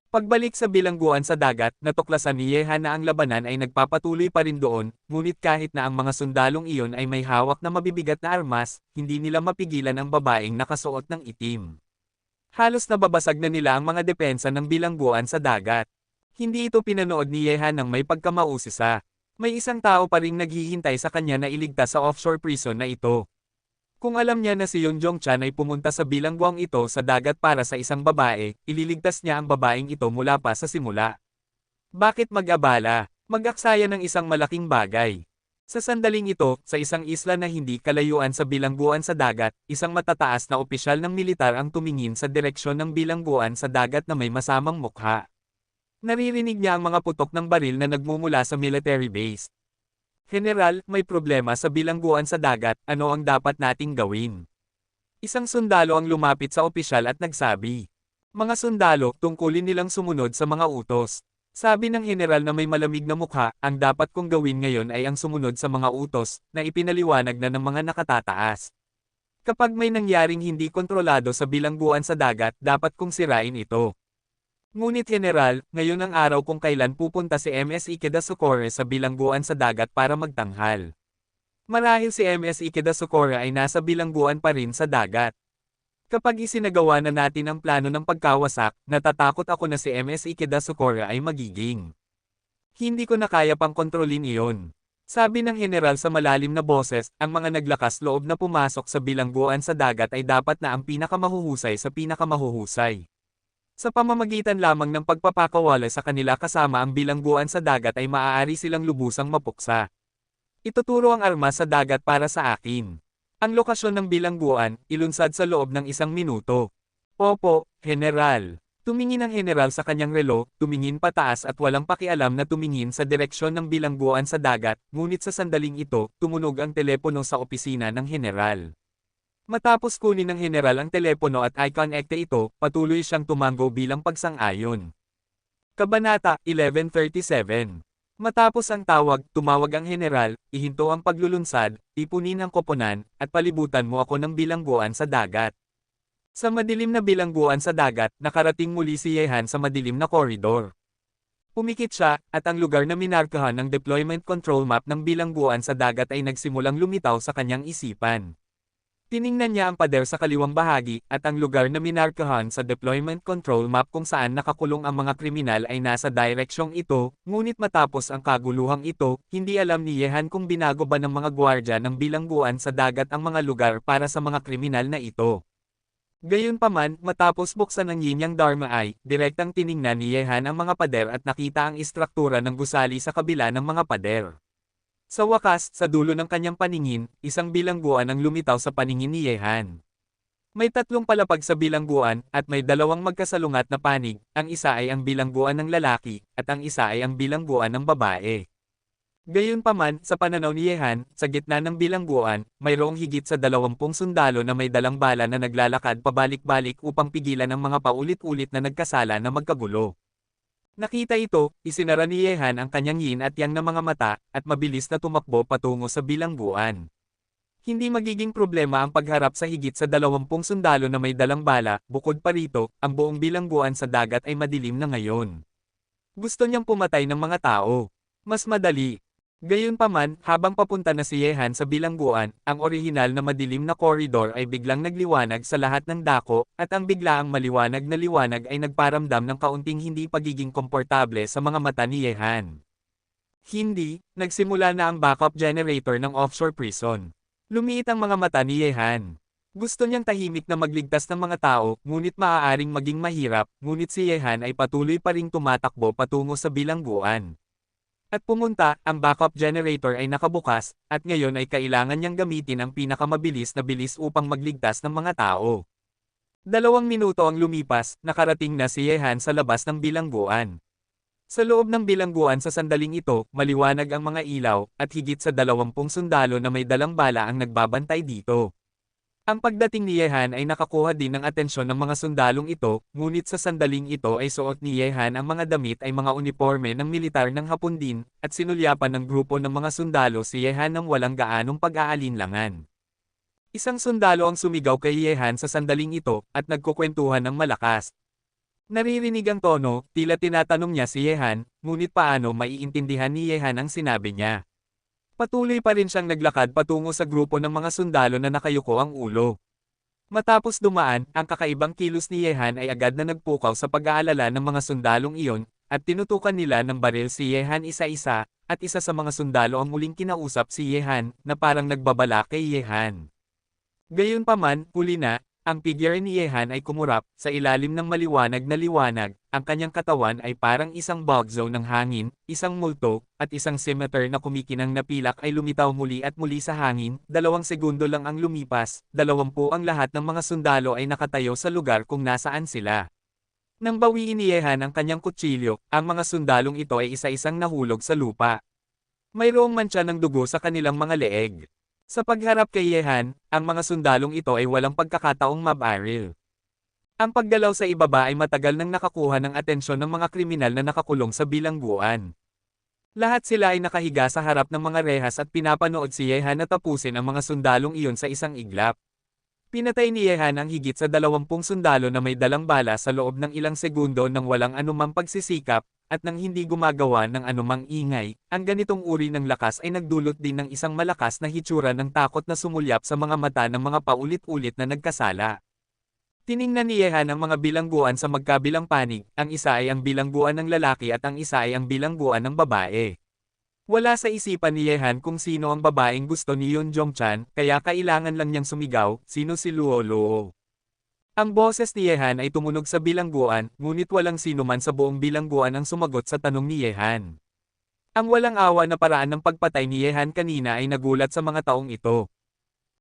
Pagbalik sa bilangguan sa dagat, natuklasan ni Yehan na ang labanan ay nagpapatuloy pa rin doon, ngunit kahit na ang mga sundalong iyon ay may hawak na mabibigat na armas, hindi nila mapigilan ang babaeng nakasuot ng itim. Halos nababasag na nila ang mga depensa ng bilangguan sa dagat. Hindi ito pinanood ni Yehan ng may pagkamausisa. May isang tao pa ring naghihintay sa kanya na iligtas sa offshore prison na ito. Kung alam niya na si Yeon Jong-chan ay pumunta sa bilangguang ito sa dagat para sa isang babae, ililigtas niya ang babaeng ito mula pa sa simula. Bakit mag-abala? Mag-aksaya ng isang malaking bagay. Sa sandaling ito, sa isang isla na hindi kalayuan sa bilangguan sa dagat, isang matataas na opisyal ng militar ang tumingin sa direksyon ng bilangguan sa dagat na may masamang mukha. Naririnig niya ang mga putok ng baril na nagmumula sa military base. General, may problema sa bilangguan sa dagat, ano ang dapat nating gawin? Isang sundalo ang lumapit sa opisyal at nagsabi. Mga sundalo, tungkulin nilang sumunod sa mga utos. Sabi ng general na may malamig na mukha, ang dapat kong gawin ngayon ay ang sumunod sa mga utos, na ipinaliwanag na ng mga nakatataas. Kapag may nangyaring hindi kontrolado sa bilangguan sa dagat, dapat kong sirain ito. Ngunit general, ngayon ang araw kung kailan pupunta si MS Ikeda Socorro sa bilangguan sa dagat para magtanghal. Marahil si MS Ikeda Socorro ay nasa bilangguan pa rin sa dagat. Kapag isinagawa na natin ang plano ng pagkawasak, natatakot ako na si MS Ikeda Socorro ay magiging. Hindi ko na kaya pang kontrolin iyon. Sabi ng general sa malalim na boses, ang mga naglakas loob na pumasok sa bilangguan sa dagat ay dapat na ang pinakamahuhusay sa pinakamahuhusay. Sa pamamagitan lamang ng pagpapakawala sa kanila kasama ang bilangguan sa dagat ay maaari silang lubusang mapuksa. Ituturo ang armas sa dagat para sa akin. Ang lokasyon ng bilangguan, ilunsad sa loob ng 1 minuto. Opo, General. Tumingin ang general sa kanyang relo, tumingin pataas at walang pakialam na tumingin sa direksyon ng bilangguan sa dagat, ngunit sa sandaling ito, tumunog ang telepono sa opisina ng general. Matapos kunin ng general ang telepono at i-connecte ito, patuloy siyang tumango bilang pagsang-ayon. Kabanata 1137. Matapos ang tawag, tumawag ang general, ihinto ang paglulunsad, ipunin ang koponan, at palibutan mo ako ng bilangguan sa dagat. Sa madilim na bilangguan sa dagat, nakarating muli si Yehan sa madilim na koridor. Pumikit siya, at ang lugar na minarkahan ng deployment control map ng bilangguan sa dagat ay nagsimulang lumitaw sa kanyang isipan. Tiningnan niya ang pader sa kaliwang bahagi, at ang lugar na minarkahan sa deployment control map kung saan nakakulong ang mga kriminal ay nasa direksyong ito, ngunit matapos ang kaguluhang ito, hindi alam ni Yehan kung binago ba ng mga gwardya ng bilangguan sa dagat ang mga lugar para sa mga kriminal na ito. Gayunpaman, matapos buksan ang Yin Yang Dharma Eye, direktang tiningnan ni Yehan ang mga pader at nakita ang istruktura ng gusali sa kabila ng mga pader. Sa wakas, sa dulo ng kanyang paningin, isang bilangguan ang lumitaw sa paningin ni Yehan. May 3 palapag sa bilangguan, at may 2 magkasalungat na panig, ang isa ay ang bilangguan ng lalaki, at ang isa ay ang bilangguan ng babae. Gayunpaman, sa pananaw ni Yehan, sa gitna ng bilangguan, mayroong higit sa 20 sundalo na may dalang bala na naglalakad pabalik-balik upang pigilan ang mga paulit-ulit na nagkasala na magkagulo. Nakita ito, isinara ni Yehan ang kanyang yin at yang na mga mata, at mabilis na tumakbo patungo sa bilangguan. Hindi magiging problema ang pagharap sa higit sa 20 sundalo na may dalang bala, bukod pa rito, ang buong bilangguan sa dagat ay madilim na ngayon. Gusto niyang pumatay ng mga tao. Mas madali. Gayunpaman, habang papunta na si Yehan sa bilangguan, ang orihinal na madilim na koridor ay biglang nagliwanag sa lahat ng dako, at ang biglaang maliwanag na liwanag ay nagparamdam ng kaunting hindi pagiging komportable sa mga mata ni Yehan. Hindi, nagsimula na ang backup generator ng offshore prison. Lumiit ang mga mata ni Yehan. Gusto niyang tahimik na magligtas ng mga tao, ngunit maaaring maging mahirap, ngunit si Yehan ay patuloy pa ring tumatakbo patungo sa bilangguan. At pumunta, ang backup generator ay nakabukas, at ngayon ay kailangan niyang gamitin ang pinakamabilis na bilis upang magligtas ng mga tao. 2 minuto ang lumipas, nakarating na si Yehan sa labas ng bilangguan. Sa loob ng bilangguan sa sandaling ito, maliwanag ang mga ilaw, at higit sa 20 sundalo na may dalang bala ang nagbabantay dito. Ang pagdating ni Yehan ay nakakuha din ng atensyon ng mga sundalong ito, ngunit sa sandaling ito ay suot ni Yehan ang mga damit ay mga uniforme ng militar ng Hapon din, at sinulyapan ng grupo ng mga sundalo si Yehan ng walang gaanong pag-aalinlangan. Isang sundalo ang sumigaw kay Yehan sa sandaling ito, at nagkukwentuhan ng malakas. Naririnig ang tono, tila tinatanong niya si Yehan, ngunit paano maiintindihan ni Yehan ang sinabi niya. Patuloy pa rin siyang naglakad patungo sa grupo ng mga sundalo na nakayuko ang ulo. Matapos dumaan, ang kakaibang kilos ni Yehan ay agad na nagpukaw sa pag-aalala ng mga sundalong iyon, at tinutukan nila ng baril si Yehan isa-isa, at isa sa mga sundalo ang muling kinausap si Yehan, na parang nagbabala kay Yehan. Gayunpaman, huli na, ang figure ni Yehan ay kumurap, sa ilalim ng maliwanag na liwanag, ang kanyang katawan ay parang isang bug zone ng hangin, isang multo, at isang scimitar na kumikinang na pilak ay lumitaw muli at muli sa hangin, 2 segundo lang ang lumipas, 20 ang lahat ng mga sundalo ay nakatayo sa lugar kung nasaan sila. Nang bawiin ni Yehan ang kanyang kutsilyo, ang mga sundalong ito ay isa-isang nahulog sa lupa. Mayroong mantsa ng dugo sa kanilang mga leeg. Sa pagharap kay Yehan, ang mga sundalong ito ay walang pagkakataong mabaril. Ang paggalaw sa ibaba ay matagal nang nakakuha ng atensyon ng mga kriminal na nakakulong sa bilangguan. Lahat sila ay nakahiga sa harap ng mga rehas at pinapanood si Yehan na tapusin ang mga sundalong iyon sa isang iglap. Pinatay ni Yehan ang higit sa 20 sundalo na may dalang bala sa loob ng ilang segundo nang walang anumang pagsisikap, at nang hindi gumagawa ng anumang ingay. Ang ganitong uri ng lakas ay nagdulot din ng isang malakas na hitsura ng takot na sumulyap sa mga mata ng mga paulit-ulit na nagkasala. Tiningnan ni Yehan ang mga bilangguan sa magkabilang panig, ang isa ay ang bilangguan ng lalaki at ang isa ay ang bilangguan ng babae. Wala sa isipan ni Yehan kung sino ang babaeng gusto ni Yoon Jong-chan, kaya kailangan lang niyang sumigaw, sino si Luo Luo. Ang boses ni Yehan ay tumunog sa bilangguan, ngunit walang sino man sa buong bilangguan ang sumagot sa tanong ni Yehan. Ang walang awa na paraan ng pagpatay ni Yehan kanina ay nagulat sa mga taong ito.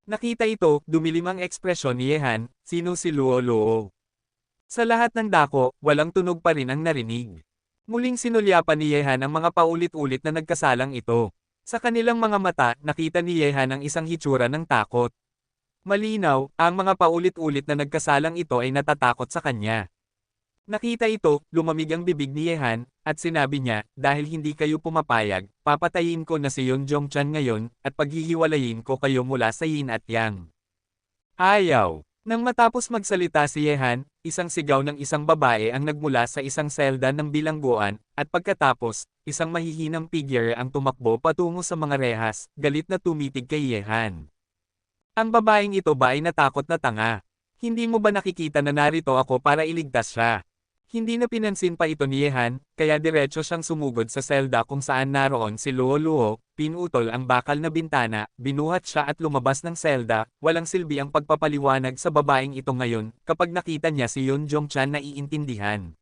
Nakita ito, dumilim ang ekspresyon ni Yehan, sino si Luo Luo. Sa lahat ng dako, walang tunog pa rin ang narinig. Muling sinulyapan ni Yehan ang mga paulit-ulit na nagkasalang ito. Sa kanilang mga mata, nakita ni Yehan ang isang hitsura ng takot. Malinaw, ang mga paulit-ulit na nagkasalang ito ay natatakot sa kanya. Nakita ito, lumamig ang bibig ni Yehan, at sinabi niya, dahil hindi kayo pumapayag, papatayin ko na si Yoon Jong-chan ngayon, at paghihiwalayin ko kayo mula sa yin at yang. Ayaw. Nang matapos magsalita si Yehan, isang sigaw ng isang babae ang nagmula sa isang selda ng bilangguan, at pagkatapos, isang mahihinang figure ang tumakbo patungo sa mga rehas, galit na tumitig kay Yehan. Ang babaeng ito ba ay natakot na tanga? Hindi mo ba nakikita na narito ako para iligtas siya? Hindi na pinansin pa ito ni Yehan, kaya diretso siyang sumugod sa selda kung saan naroon si Luo Luo, pinutol ang bakal na bintana, binuhat siya at lumabas ng selda. Walang silbi ang pagpapaliwanag sa babaeng ito ngayon, kapag nakita niya si Yoon Jong-chan na iintindihan.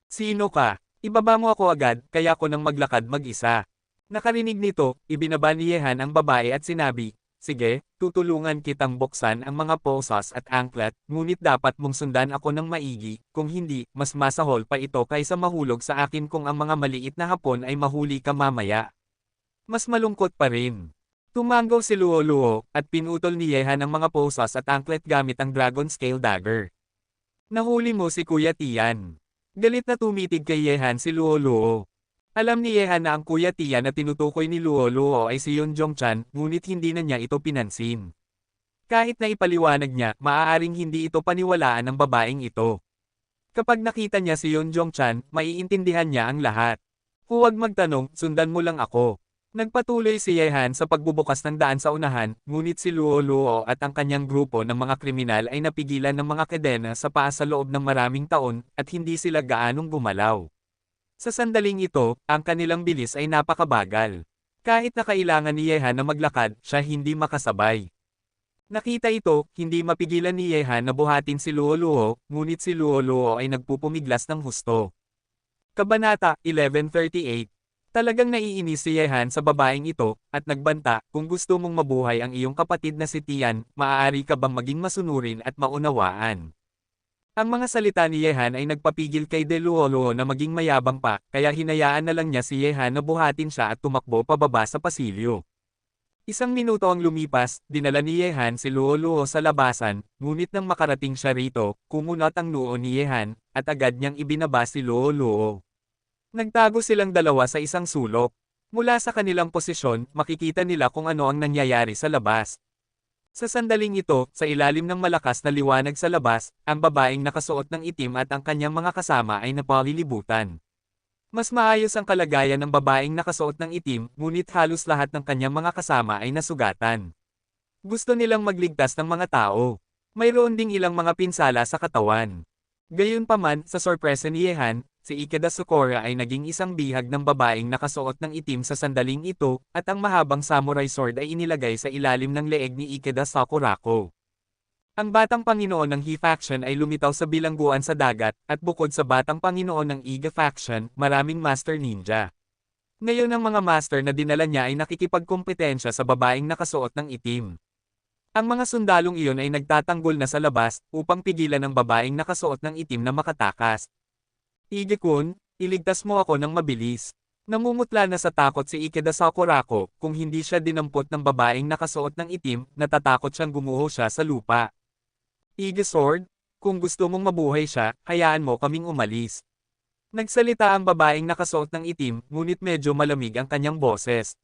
Sino ka? Ibaba mo ako agad, kaya ko nang maglakad mag-isa. Nakarinig nito, ibinaba ni Yehan ang babae at sinabi, sige, tutulungan kitang buksan ang mga posas at anklet, ngunit dapat mong sundan ako ng maigi, kung hindi, mas masahol pa ito kaysa mahulog sa akin kung ang mga maliit na hapon ay mahuli ka mamaya. Mas malungkot pa rin. Tumanggaw si Luo Luo, at pinutol ni Yehan ang mga posas at anklet gamit ang Dragon Scale Dagger. Nahuli mo si Kuya Tian. Galit na tumitig kay Yehan si Luo Luo. Alam ni Yehan na ang Kuya Tian na tinutukoy ni Luo Luo ay si Yoon Jong-chan, ngunit hindi na niya ito pinansin. Kahit na ipaliwanag niya, maaaring hindi ito paniwalaan ng babaeng ito. Kapag nakita niya si Yoon Jong-chan, maiintindihan niya ang lahat. Huwag magtanong, sundan mo lang ako. Nagpatuloy si Yehan sa pagbubukas ng daan sa unahan, ngunit si Luo Luo at ang kanyang grupo ng mga kriminal ay napigilan ng mga kadena sa paa sa loob ng maraming taon, at hindi sila gaanong gumalaw. Sa sandaling ito, ang kanilang bilis ay napakabagal. Kahit na kailangan ni Yehan na maglakad, siya hindi makasabay. Nakita ito, hindi mapigilan ni Yehan na buhatin si Luo Luo, ngunit si Luo Luo ay nagpupumiglas ng husto. Kabanata 1138. Talagang naiinis si Yehan sa babaeng ito, at nagbanta, kung gusto mong mabuhay ang iyong kapatid na si Tian, maaari ka bang maging masunurin at maunawaan? Ang mga salita ni Yehan ay nagpapigil kay De Luo Luo na maging mayabang pa, kaya hinayaan na lang niya si Yehan na buhatin siya at tumakbo pababa sa pasilyo. Isang minuto ang lumipas, dinala ni Yehan si Luo Luo sa labasan, ngunit nang makarating siya rito, kumunat ang noo ni Yehan, at agad niyang ibinaba si Luo Luo. Nagtago silang dalawa sa isang sulok. Mula sa kanilang posisyon, makikita nila kung ano ang nangyayari sa labas. Sa sandaling ito, sa ilalim ng malakas na liwanag sa labas, ang babaeng nakasuot ng itim at ang kanyang mga kasama ay napalilibutan. Mas maayos ang kalagayan ng babaeng nakasuot ng itim, ngunit halos lahat ng kanyang mga kasama ay nasugatan. Gusto nilang magligtas ng mga tao. Mayroon ding ilang mga pinsala sa katawan. Gayunpaman, sa sorpresa ni Yehan, si Ikeda Sukora ay naging isang bihag ng babaeng nakasuot ng itim sa sandaling ito, at ang mahabang samurai sword ay inilagay sa ilalim ng leeg ni Ikeda Sakurako. Ang Batang Panginoon ng He Faction ay lumitaw sa bilangguan sa dagat, at bukod sa Batang Panginoon ng Iga Faction, maraming Master Ninja. Ngayon ang mga master na dinala niya ay nakikipagkumpetensya sa babaeng nakasuot ng itim. Ang mga sundalong iyon ay nagtatanggol na sa labas, upang pigilan ang babaeng nakasuot ng itim na makatakas. Ige-kun, iligtas mo ako ng mabilis. Namumutla na sa takot si Ikeda Sakurako, kung hindi siya dinampot ng babaeng nakasuot ng itim, natatakot siyang gumuho siya sa lupa. Ige Sword, kung gusto mong mabuhay siya, hayaan mo kaming umalis. Nagsalita ang babaeng nakasuot ng itim, ngunit medyo malamig ang kanyang boses.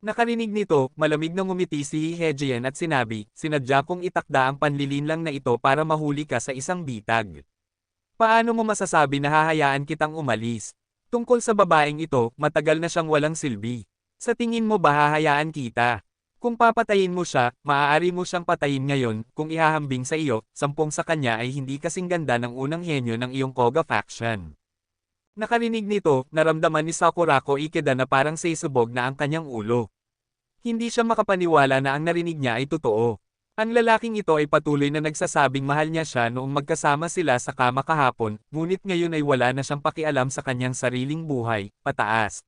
Nakarinig nito, malamig na ngumiti si Hejian at sinabi, sinadya kong itakda ang panlilinlang na ito para mahuli ka sa isang bitag. Paano mo masasabi na hahayaan kitang umalis? Tungkol sa babaeng ito, matagal na siyang walang silbi. Sa tingin mo ba hahayaan kita? Kung papatayin mo siya, maaari mo siyang patayin ngayon, kung ihahambing sa iyo, 10 sa kanya ay hindi kasing ganda ng unang henyo ng iyong Koga faction. Nakarinig nito, naramdaman ni Sakurako Ikeda na parang sisubog na ang kanyang ulo. Hindi siya makapaniwala na ang narinig niya ay totoo. Ang lalaking ito ay patuloy na nagsasabing mahal niya siya noong magkasama sila sa kama kahapon, ngunit ngayon ay wala na siyang pakialam sa kanyang sariling buhay, pataas.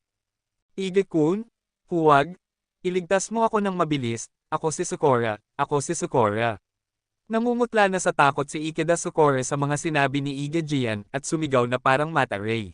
Ige-kun? Huwag? Iligtas mo ako ng mabilis, ako si Sakura, ako si Sakura. Namumutla na sa takot si Ikeda Sakura sa mga sinabi ni Ige Jian, at sumigaw na parang mata ray.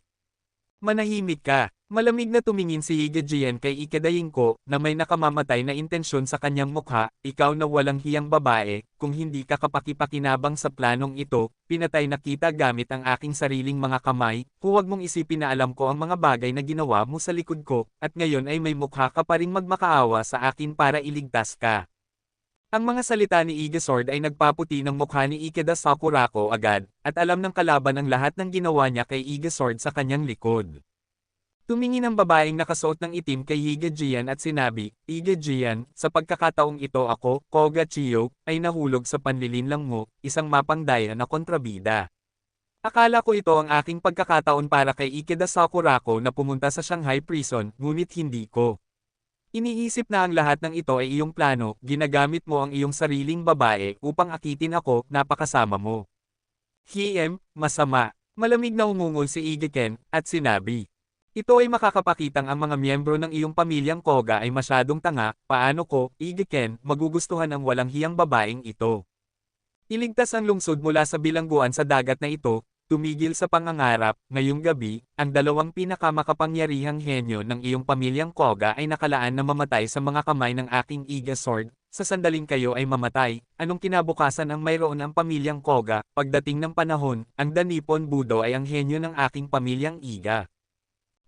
Manahimik ka. Malamig na tumingin si Ige Jian kay Ikeda Yinko, na may nakamamatay na intensyon sa kanyang mukha, ikaw na walang hiyang babae, kung hindi ka kapakipakinabang sa planong ito, pinatay na kita gamit ang aking sariling mga kamay, huwag mong isipin na alam ko ang mga bagay na ginawa mo sa likod ko, at ngayon ay may mukha ka pa ring magmakaawa sa akin para iligtas ka. Ang mga salita ni Ige Sword ay nagpaputi ng mukha ni Ikeda Sakurako agad, at alam ng kalaban ang lahat ng ginawa niya kay Ige Sword sa kanyang likod. Tumingin ang babaeng nakasuot ng itim kay Ige Jian at sinabi, Ige Jian, sa pagkakataong ito ako, Koga Chiyo, ay nahulog sa panlilinlang mo, isang mapangdaya na kontrabida. Akala ko ito ang aking pagkakataon para kay Ikeda Sakurako na pumunta sa Shanghai Prison, ngunit hindi ko. Iniisip na ang lahat ng ito ay iyong plano, ginagamit mo ang iyong sariling babae upang akitin ako, napakasama mo. Masama. Malamig na umungol si Ige Ken, at sinabi. Ito ay makakapakitang ang mga miyembro ng iyong pamilyang Koga ay masyadong tanga, paano ko, Ige Ken, magugustuhan ang walang hiyang babaeng ito. Iligtas ang lungsod mula sa bilangguan sa dagat na ito, tumigil sa pangangarap, ngayong gabi, ang dalawang pinakamakapangyarihang henyo ng iyong pamilyang Koga ay nakalaan na mamatay sa mga kamay ng aking Iga Sword, sa sandaling kayo ay mamatay, anong kinabukasan ang mayroon ang pamilyang Koga, pagdating ng panahon, ang Danipon Budo ay ang henyo ng aking pamilyang Iga.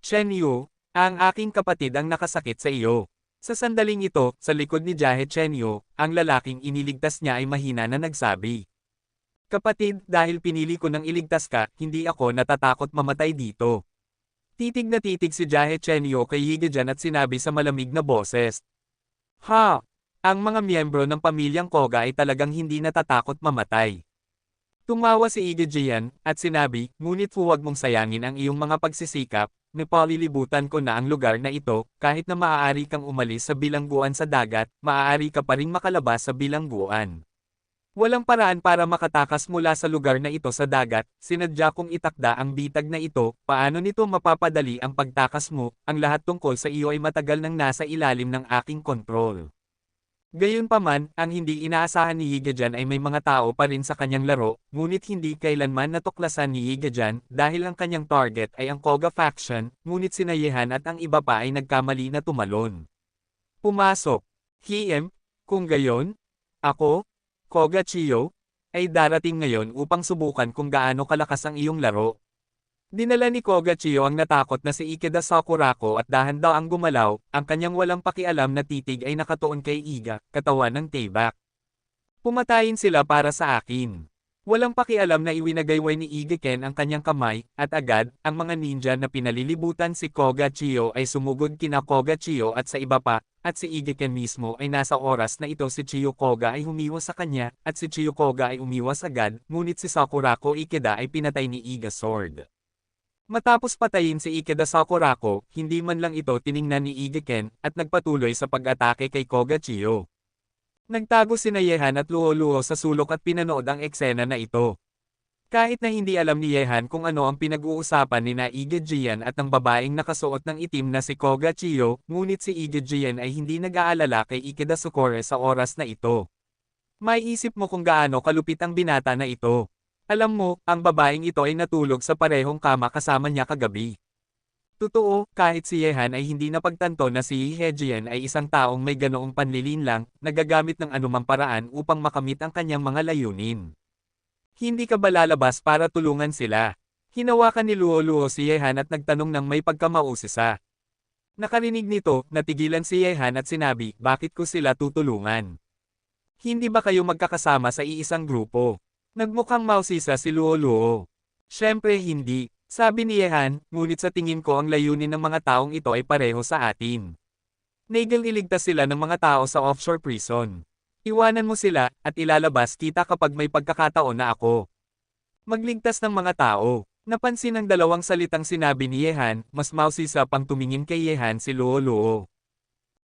Chenyu, ang aking kapatid ang nakasakit sa iyo. Sa sandaling ito, sa likod ni Jahe Chenyu, ang lalaking iniligtas niya ay mahina na nagsabi. Kapatid, dahil pinili ko nang iligtas ka, hindi ako natatakot mamatay dito. Titig na titig si Jahe Chenyu kay Yigejan at sinabi sa malamig na boses. Ha! Ang mga miyembro ng pamilyang Koga ay talagang hindi natatakot mamatay. Tumawa si Yigejan, at sinabi, ngunit huwag mong sayangin ang iyong mga pagsisikap, napalilibutan ko na ang lugar na ito, kahit na maaari kang umalis sa bilangguan sa dagat, maaari ka pa ring makalabas sa bilangguan. Walang paraan para makatakas mula sa lugar na ito sa dagat, sinadya kong itakda ang bitag na ito, paano nito mapapadali ang pagtakas mo, ang lahat tungkol sa iyo ay matagal nang nasa ilalim ng aking kontrol. Gayunpaman, ang hindi inaasahan ni Yigejan ay may mga tao pa rin sa kanyang laro, ngunit hindi kailanman natuklasan ni Yigejan dahil ang kanyang target ay ang Koga faction, ngunit si Nayehan at ang iba pa ay nagkamali na tumalon. Pumasok. Kung gayon, ako, Koga Chiyo, ay darating ngayon upang subukan kung gaano kalakas ang iyong laro. Dinala ni Koga Chiyo ang natakot na si Ikeda Sakurako at dahan-daang gumalaw, ang kanyang walang pakialam na titig ay nakatuon kay Iga, katawan ng tebak. Pumatayin sila para sa akin. Walang pakialam na iwinagayway ni Ige Ken ang kanyang kamay, at agad, ang mga ninja na pinalilibutan si Koga Chiyo ay sumugod kina Koga Chiyo at sa iba pa, at si Ige Ken mismo ay nasa oras na ito si Chiyo Koga ay humiwas sa kanya, at si Chiyo Koga ay umiwas agad, ngunit si Sakurako Ikeda ay pinatay ni Iga Sword. Matapos patayin si Ikeda Sakurako, hindi man lang ito tiningnan ni Ige Ken, at nagpatuloy sa pag-atake kay Koga Chiyo. Nagtago sina Yehan at Luo-Luo sa sulok at pinanood ang eksena na ito. Kahit na hindi alam ni Yehan kung ano ang pinag-uusapan ni na Ige Jian at ng babaeng nakasuot ng itim na si Koga Chiyo, ngunit si Ige Jian ay hindi nag-aalala kay Ikeda Sukore sa oras na ito. May isip mo kung gaano kalupit ang binata na ito. Alam mo, ang babaeng ito ay natulog sa parehong kama kasama niya kagabi. Totoo, kahit si Yehan ay hindi napagtanto na si Hejian ay isang taong may ganoong panlilinlang, nagagamit ng anumang paraan upang makamit ang kanyang mga layunin. Hindi ka ba lalabas para tulungan sila? Hinawakan ni Luo-Luo si Yehan at nagtanong ng may pagkamausisa. Nakarinig nito, natigilan si Yehan at sinabi, bakit ko sila tutulungan? Hindi ba kayo magkakasama sa iisang grupo? Nagmukhang mausisa si Luo-Luo. Siyempre hindi. Sabi ni Yehan, ngunit sa tingin ko ang layunin ng mga taong ito ay pareho sa atin. Nagel iligtas sila ng mga tao sa offshore prison. Iwanan mo sila, at ilalabas kita kapag may pagkakataon na ako. Magligtas ng mga tao. Napansin ang dalawang salitang sinabi ni Yehan, mas mausisa pang tumingin kay Yehan si Luo-Luo.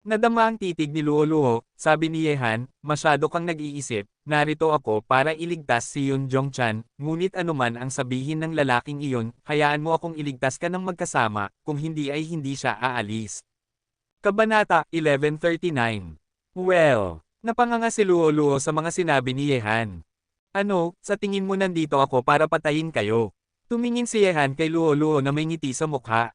Nadama ang titig ni Luo-Luo, sabi ni Yehan, masyado kang nag-iisip, narito ako para iligtas si Yun Jongchan, ngunit anuman ang sabihin ng lalaking iyon, hayaan mo akong iligtas ka ng magkasama, kung hindi ay hindi siya aalis. Kabanata 1139. Well, napanganga si Luo-Luo sa mga sinabi ni Yehan. Ano, sa tingin mo nandito ako para patayin kayo? Tumingin si Yehan kay Luo-Luo na may ngiti sa mukha.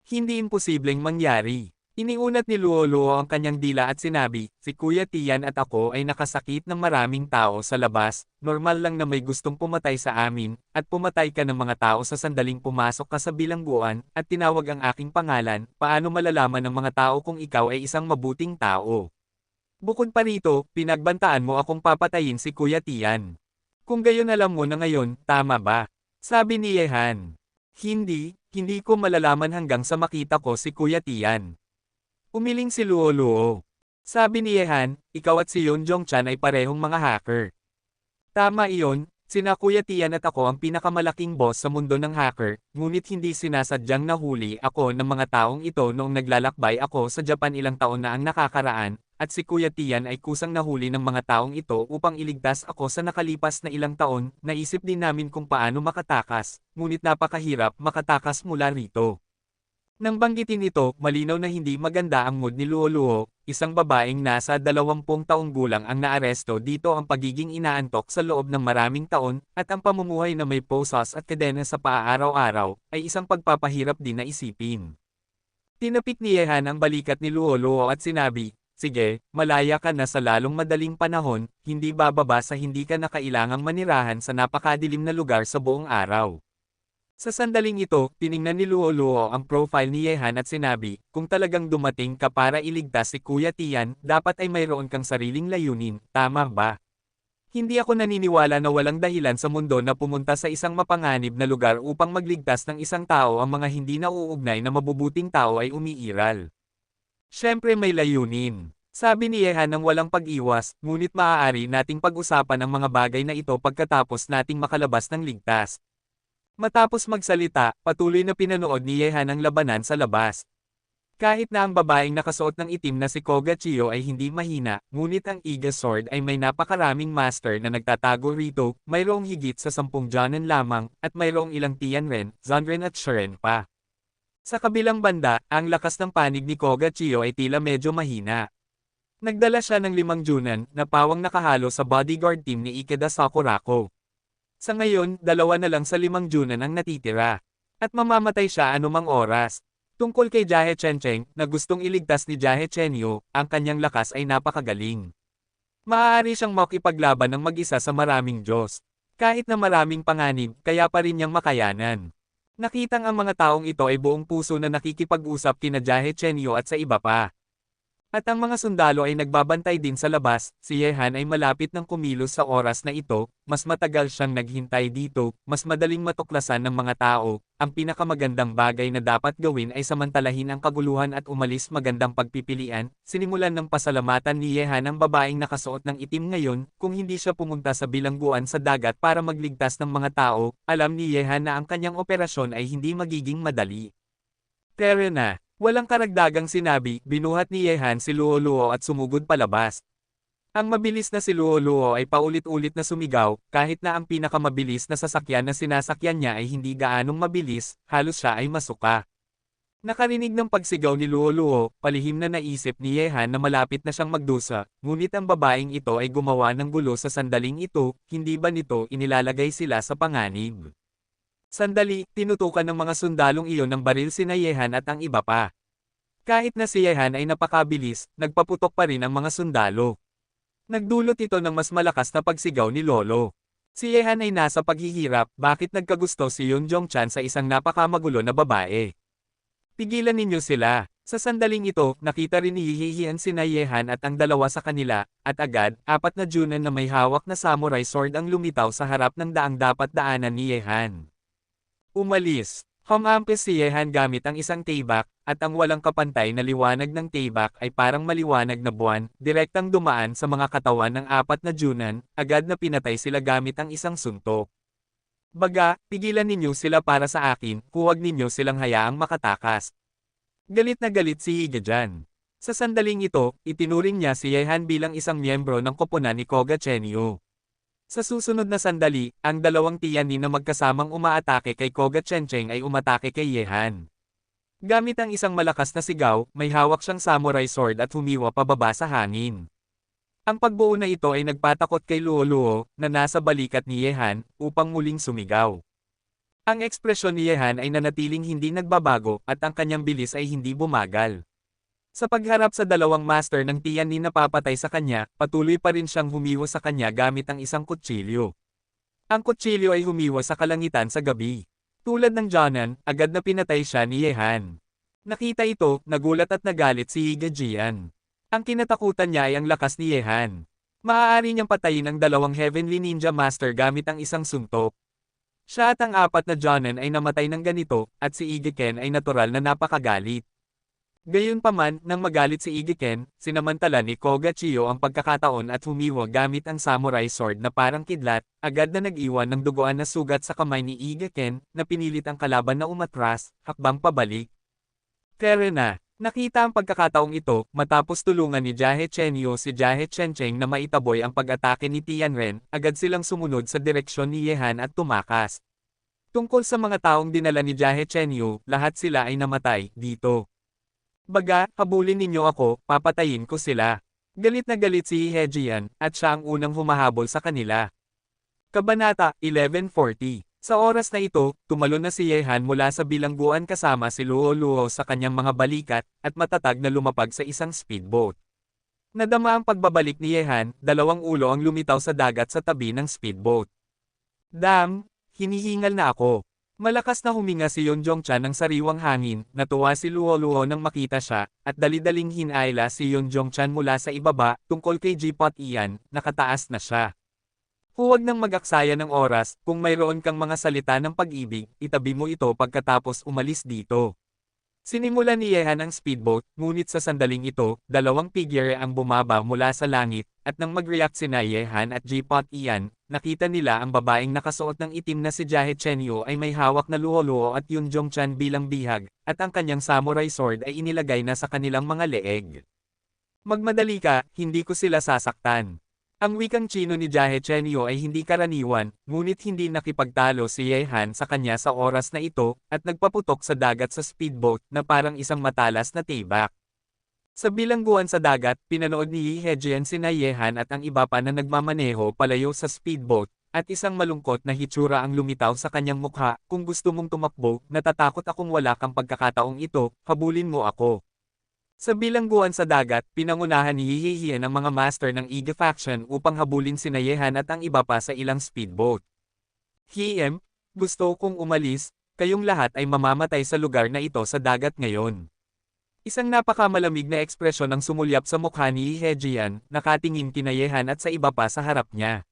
Hindi imposibleng mangyari. Iniunat ni Luo-Luo ang kanyang dila at sinabi, si Kuya Tian at ako ay nakasakit ng maraming tao sa labas, normal lang na may gustong pumatay sa amin, at pumatay ka ng mga tao sa sandaling pumasok ka sa bilangguan, at tinawag ang aking pangalan, paano malalaman ng mga tao kung ikaw ay isang mabuting tao? Bukod pa rito, pinagbantaan mo akong papatayin si Kuya Tian. Kung gayon alam mo na ngayon, tama ba? Sabi ni Yehan. Hindi ko malalaman hanggang sa makita ko si Kuya Tian. Umiling si Luo-Luo. Sabi ni Yehan, ikaw at si Yun Jongchan ay parehong mga hacker. Tama iyon, sina Kuya Tian at ako ang pinakamalaking boss sa mundo ng hacker, ngunit hindi sinasadyang nahuli ako ng mga taong ito noong naglalakbay ako sa Japan ilang taon na ang nakakaraan, at si Kuya Tian ay kusang nahuli ng mga taong ito upang iligtas ako sa nakalipas na ilang taon, naisip din namin kung paano makatakas, ngunit napakahirap makatakas mula rito. Nang banggitin ito, malinaw na hindi maganda ang mood ni Luo-Luo, isang babaeng nasa 20 taong gulang ang naaresto dito ang pagiging inaantok sa loob ng maraming taon, at ang pamumuhay na may posas at kadena sa paa-araw-araw, ay isang pagpapahirap din na isipin. Tinapik ni Yehan ang balikat ni Luo-Luo at sinabi, sige, malaya ka na sa lalong madaling panahon, hindi bababa sa hindi ka na kailangang manirahan sa napakadilim na lugar sa buong araw. Sa sandaling ito, tiningnan ni Luo-Luo ang profile ni Yehan at sinabi, kung talagang dumating ka para iligtas si Kuya Tian, dapat ay mayroon kang sariling layunin, tama ba? Hindi ako naniniwala na walang dahilan sa mundo na pumunta sa isang mapanganib na lugar upang magligtas ng isang tao ang mga hindi nauugnay na mabubuting tao ay umiiral. Siyempre may layunin. Sabi ni Yehan ng walang pag-iwas, ngunit maaari nating pag-usapan ang mga bagay na ito pagkatapos nating makalabas ng ligtas. Matapos magsalita, patuloy na pinanood ni Yehan ang labanan sa labas. Kahit na ang babaeng nakasuot ng itim na si Koga Chiyo ay hindi mahina, ngunit ang Iga Sword ay may napakaraming master na nagtatago rito, mayroong higit sa 10 Jonin lamang, at mayroong ilang Tianren, Zanren at Shiren pa. Sa kabilang banda, ang lakas ng panig ni Koga Chiyo ay tila medyo mahina. Nagdala siya ng 5 Junan na pawang nakahalo sa bodyguard team ni Ikeda Sakurako. Sa ngayon, 2 na lang sa 5 Junan ang natitira. At mamamatay siya anumang oras. Tungkol kay Jahe Chencheng, na gustong iligtas ni Jahe Chenyo, ang kanyang lakas ay napakagaling. Maaari siyang makipaglaban ng mag-isa sa maraming Diyos. Kahit na maraming panganib, kaya pa rin niyang makayanan. Nakitang ang mga taong ito ay buong puso na nakikipag-usap kina Jahe Chenyo at sa iba pa. At ang mga sundalo ay nagbabantay din sa labas, si Yehan ay malapit ng kumilos sa oras na ito, mas matagal siyang naghintay dito, mas madaling matuklasan ng mga tao, ang pinakamagandang bagay na dapat gawin ay samantalahin ang kaguluhan at umalis magandang pagpipilian, sinimulan ng pasalamatan ni Yehan ang babaeng nakasuot ng itim ngayon, kung hindi siya pumunta sa bilangguan sa dagat para magligtas ng mga tao, alam ni Yehan na ang kanyang operasyon ay hindi magiging madali. Pero walang karagdagang sinabi, binuhat ni Yehan si Luo-Luo at sumugod palabas. Ang mabilis na si Luo Luo ay paulit-ulit na sumigaw, kahit na ang pinakamabilis na sasakyan na sinasakyan niya ay hindi gaanong mabilis, halos siya ay masuka. Nakarinig ng pagsigaw ni Luo Luo, palihim na naisip ni Yehan na malapit na siyang magdusa, ngunit ang babaeng ito ay gumawa ng gulo sa sandaling ito, hindi ba nito inilalagay sila sa panganib? Sandali, tinutukan ng mga sundalong iyon ng baril sina Yehan at ang iba pa. Kahit na si Yehan ay napakabilis, nagpaputok pa rin ang mga sundalo. Nagdulot ito ng mas malakas na pagsigaw ni Lolo. Si Yehan ay nasa paghihirap, bakit nagkagusto si Yoon Jong-chan sa isang napakamagulo na babae? Pigilan ninyo sila. Sa sandaling ito, nakita rin ni Hihian sina Yehan at ang dalawa sa kanila, at agad, 4 na Junan na may hawak na samurai sword ang lumitaw sa harap ng daang dapat daanan ni Yehan. Umalis. Humampis si Yehan gamit ang isang taybak, at ang walang kapantay na liwanag ng taybak ay parang maliwanag na buwan, direktang dumaan sa mga katawan ng 4 na Junan, agad na pinatay sila gamit ang isang suntok. Baga, pigilan ninyo sila para sa akin, huwag ninyo silang hayaang makatakas. Galit na galit si Higa dyan. Sa sandaling ito, itinuring niya si Yehan bilang isang miyembro ng koponan ni Koga Chenyu. Sa susunod na sandali, ang dalawang tiyanin na magkasamang umaatake kay Koga Chencheng ay umatake kay Yehan. Gamit ang isang malakas na sigaw, may hawak siyang samurai sword at humiwa pababa sa hangin. Ang pagbuo na ito ay nagpatakot kay Luo Luo, na nasa balikat ni Yehan, upang muling sumigaw. Ang ekspresyon ni Yehan ay nanatiling hindi nagbabago, at ang kanyang bilis ay hindi bumagal. Sa pagharap sa dalawang master ng tiyanin na papatay sa kanya, patuloy pa rin siyang humiwa sa kanya gamit ang isang kutsilyo. Ang kutsilyo ay humiwa sa kalangitan sa gabi. Tulad ng Jonan, agad na pinatay siya ni Yehan. Nakita ito, nagulat at nagalit si Higa Jian. Ang kinatakutan niya ay ang lakas ni Yehan. Maaari niyang patayin ang dalawang Heavenly Ninja Master gamit ang isang suntok. Siya at ang 4 na Jonan ay namatay ng ganito, at si Igiken ay natural na napakagalit. Gayunpaman, nang magalit si Igiken, sinamantala ni Koga Chiyo ang pagkakataon at humiwa gamit ang samurai sword na parang kidlat, agad na nag-iwan ng duguan na sugat sa kamay ni Igiken, na pinilit ang kalaban na umatras, hakbang pabalik. Pero na, nakita ang pagkakataong ito, matapos tulungan ni Jahe Chenyo si Jahe Chencheng na maitaboy ang pag-atake ni Tianren, agad silang sumunod sa direksyon ni Yehan at tumakas. Tungkol sa mga taong dinala ni Jahe Chenyo, lahat sila ay namatay, dito. Baga, habulin ninyo ako, papatayin ko sila. Galit na galit si Hejian, at siya ang unang humahabol sa kanila. Kabanata 1140. Sa oras na ito, tumalon na si Yehan mula sa bilangguan kasama si Luo Luo sa kanyang mga balikat, at matatag na lumapag sa isang speedboat. Nadama ang pagbabalik ni Yehan, dalawang ulo ang lumitaw sa dagat sa tabi ng speedboat. Damn, hinihingal na ako. Malakas na huminga si Yoon Jong-chan ng sariwang hangin, natuwa si Luo Luo nang makita siya, at dali-daling hinayla si Yoon Jong-chan mula sa ibaba, tungkol kay Jipot Ian, nakataas na siya. Huwag nang mag-aksaya ng oras, kung mayroon kang mga salita ng pag-ibig, itabi mo ito pagkatapos umalis dito. Sinimulan ni Yehan ang speedboat, ngunit sa sandaling ito, dalawang figure ang bumaba mula sa langit, at nang mag-react sina Yehan at Jipot Ian, nakita nila ang babaeng nakasuot ng itim na si Jahe Chenyo ay may hawak na Luo at Yoon Jong-chan bilang bihag, at ang kanyang samurai sword ay inilagay na sa kanilang mga leeg. Magmadali ka, hindi ko sila sasaktan. Ang wikang Chino ni Jahe Chenyo ay hindi karaniwan, ngunit hindi nakipagtalo si Yehan sa kanya sa oras na ito, at nagpaputok sa dagat sa speedboat na parang isang matalas na tibak. Sa bilangguan sa dagat, pinanood ni Hejian sina Yehan at ang iba pa na nagmamaneho palayo sa speedboat, at isang malungkot na hitsura ang lumitaw sa kanyang mukha. Kung gusto mong tumakbo, natatakot akong wala kang pagkakataong ito, habulin mo ako. Sa bilangguan sa dagat, pinangunahan ni Hihian ang mga master ng Iga faction upang habulin sina Yehan at ang iba pa sa ilang speedboat. Hiem, gusto kong umalis, kayong lahat ay mamamatay sa lugar na ito sa dagat ngayon. Isang napakamalamig na ekspresyon ang sumulyap sa mukha ni Hejian, nakatingin kina Yehan at sa iba pa sa harap niya.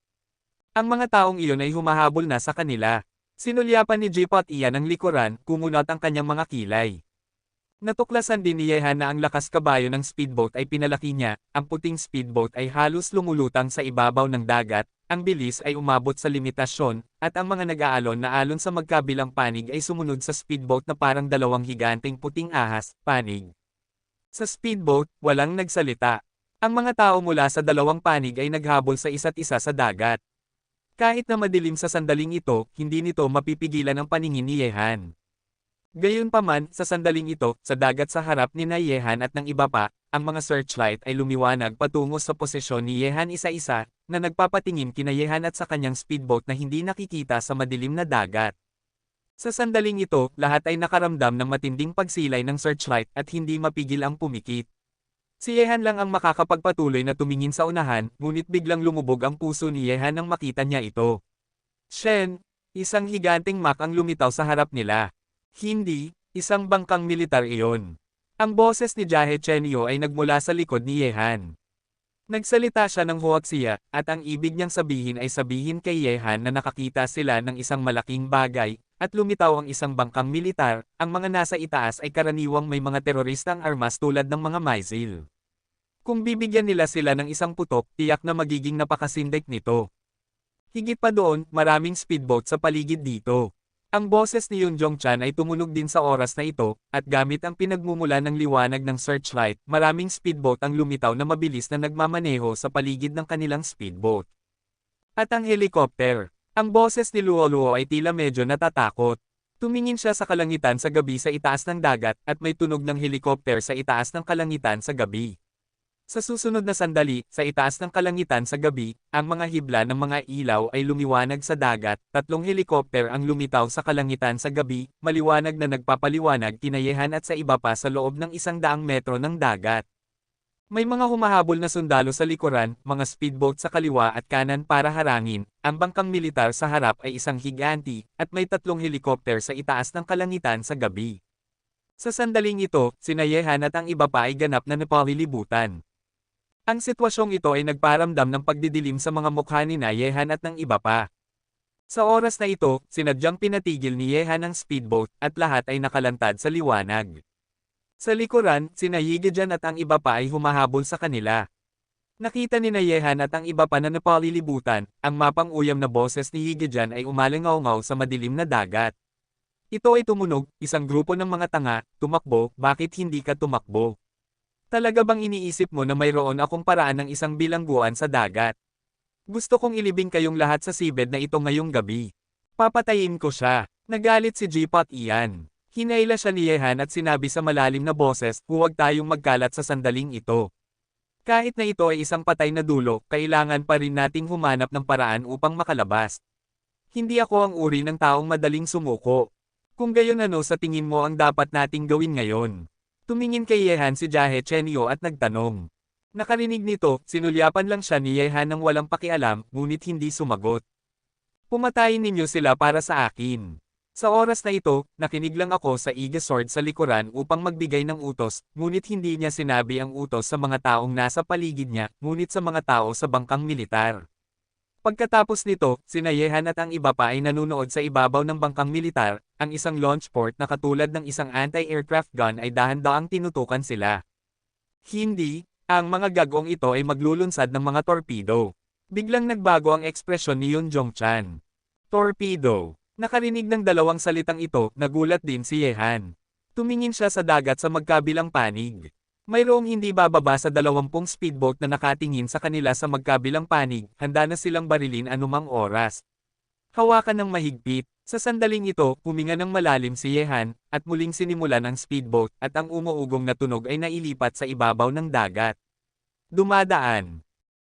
Ang mga taong iyon ay humahabol na sa kanila. Sinulyapan ni Jipot Ian ang likuran, kumunot ang kanyang mga kilay. Natuklasan din ni Yehan na ang lakas kabayo ng speedboat ay pinalaki niya, ang puting speedboat ay halos lumulutang sa ibabaw ng dagat, ang bilis ay umabot sa limitasyon, at ang mga nag-aalon na alon sa magkabilang panig ay sumunod sa speedboat na parang dalawang higanteng puting ahas, panig. Sa speedboat, walang nagsalita. Ang mga tao mula sa dalawang panig ay naghabol sa isa't isa sa dagat. Kahit na madilim sa sandaling ito, hindi nito mapipigilan ang paningin ni Yehan. Gayunpaman, sa sandaling ito, sa dagat sa harap ni Yehan at ng iba pa, ang mga searchlight ay lumiwanag patungo sa posisyon ni Yehan isa-isa, na nagpapatingin kina Yehan at sa kanyang speedboat na hindi nakikita sa madilim na dagat. Sa sandaling ito, lahat ay nakaramdam ng matinding pagsilay ng searchlight at hindi mapigil ang pumikit. Si Yehan lang ang makakapagpatuloy na tumingin sa unahan, ngunit biglang lumubog ang puso ni Yehan nang makita niya ito. Shen, isang higanteng mak ang lumitaw sa harap nila. Hindi, isang bangkang militar iyon. Ang boses ni Jahe Chenyo ay nagmula sa likod ni Yehan. Nagsalita siya ng huwaksiya, at ang ibig niyang sabihin ay sabihin kay Yehan na nakakita sila ng isang malaking bagay, at lumitaw ang isang bangkang militar. Ang mga nasa itaas ay karaniwang may mga teroristang armas tulad ng mga missile. Kung bibigyan nila sila ng isang putok, tiyak na magiging napakasindik nito. Higit pa doon, maraming speedboat sa paligid dito. Ang boses ni Yoon Jong-chan ay tumunog din sa oras na ito, at gamit ang pinagmumula ng liwanag ng searchlight, maraming speedboat ang lumitaw na mabilis na nagmamaneho sa paligid ng kanilang speedboat. At ang helicopter. Ang boses ni Luo Luo ay tila medyo natatakot. Tumingin siya sa kalangitan sa gabi sa itaas ng dagat, at may tunog ng helicopter sa itaas ng kalangitan sa gabi. Sa susunod na sandali, sa itaas ng kalangitan sa gabi, ang mga hibla ng mga ilaw ay lumiwanag sa dagat. 3 helicopter ang lumitaw sa kalangitan sa gabi, maliwanag na nagpapaliwanag kina Yehan at sa iba pa sa loob ng 100 metro ng dagat. May mga humahabol na sundalo sa likuran, mga speedboat sa kaliwa at kanan para harangin. Ang bangkang militar sa harap ay isang higanti, at may 3 helicopter sa itaas ng kalangitan sa gabi. Sa sandaling ito, sina Yehan at ang iba pa ay ganap na napalilibutan. Ang sitwasyong ito ay nagparamdam ng pagdidilim sa mga mukha ni Yehan at ng iba pa. Sa oras na ito, sinadyang pinatigil ni Yehan ang speedboat, at lahat ay nakalantad sa liwanag. Sa likuran, sina Yigejan at ang iba pa ay humahabol sa kanila. Nakita ni Yehan at ang iba pa na napalilibutan. Ang mapang-uyam na boses ni Yigejan ay umalingaw-ngaw sa madilim na dagat. Ito ay tumunog, isang grupo ng mga tanga, tumakbo, bakit hindi ka tumakbo? Talaga bang iniisip mo na mayroon akong paraan ng isang bilangguan sa dagat? Gusto kong ilibing kayong lahat sa seabed na ito ngayong gabi. Papatayin ko siya. Nagalit si J-Pot iyan. Hinayla siya ni Yehan at sinabi sa malalim na boses, huwag tayong magkalat sa sandaling ito. Kahit na ito ay isang patay na dulo, kailangan pa rin nating humanap ng paraan upang makalabas. Hindi ako ang uri ng taong madaling sumuko. Kung gayon ano sa tingin mo ang dapat nating gawin ngayon? Tumingin kay Yehan si Jahe Chenyo at nagtanong. Nakarinig nito, sinulyapan lang siya ni Yehan ng walang pakialam, ngunit hindi sumagot. Pumatayin ninyo sila para sa akin. Sa oras na ito, nakinig lang ako sa Ige Sword sa likuran upang magbigay ng utos, ngunit hindi niya sinabi ang utos sa mga taong nasa paligid niya, ngunit sa mga tao sa bangkang militar. Pagkatapos nito, sina Yehan at ang iba pa ay nanunood sa ibabaw ng bangkang militar. Ang isang launch port na katulad ng isang anti-aircraft gun ay dahan-daang tinutukan sila. Hindi, ang mga gagong ito ay maglulunsad ng mga torpedo. Biglang nagbago ang ekspresyon ni Yoon Jong-chan. Torpedo. Nakarinig ng dalawang salitang ito, nagulat din si Yehan. Tumingin siya sa dagat sa magkabilang panig. Mayroong hindi bababa sa 20 speedboat na nakatingin sa kanila sa magkabilang panig, handa na silang barilin anumang oras. Hawakan ng mahigpit. Sa sandaling ito, huminga ng malalim si Yehan, at muling sinimulan ang speedboat, at ang umuugong na tunog ay nailipat sa ibabaw ng dagat. Dumadaan.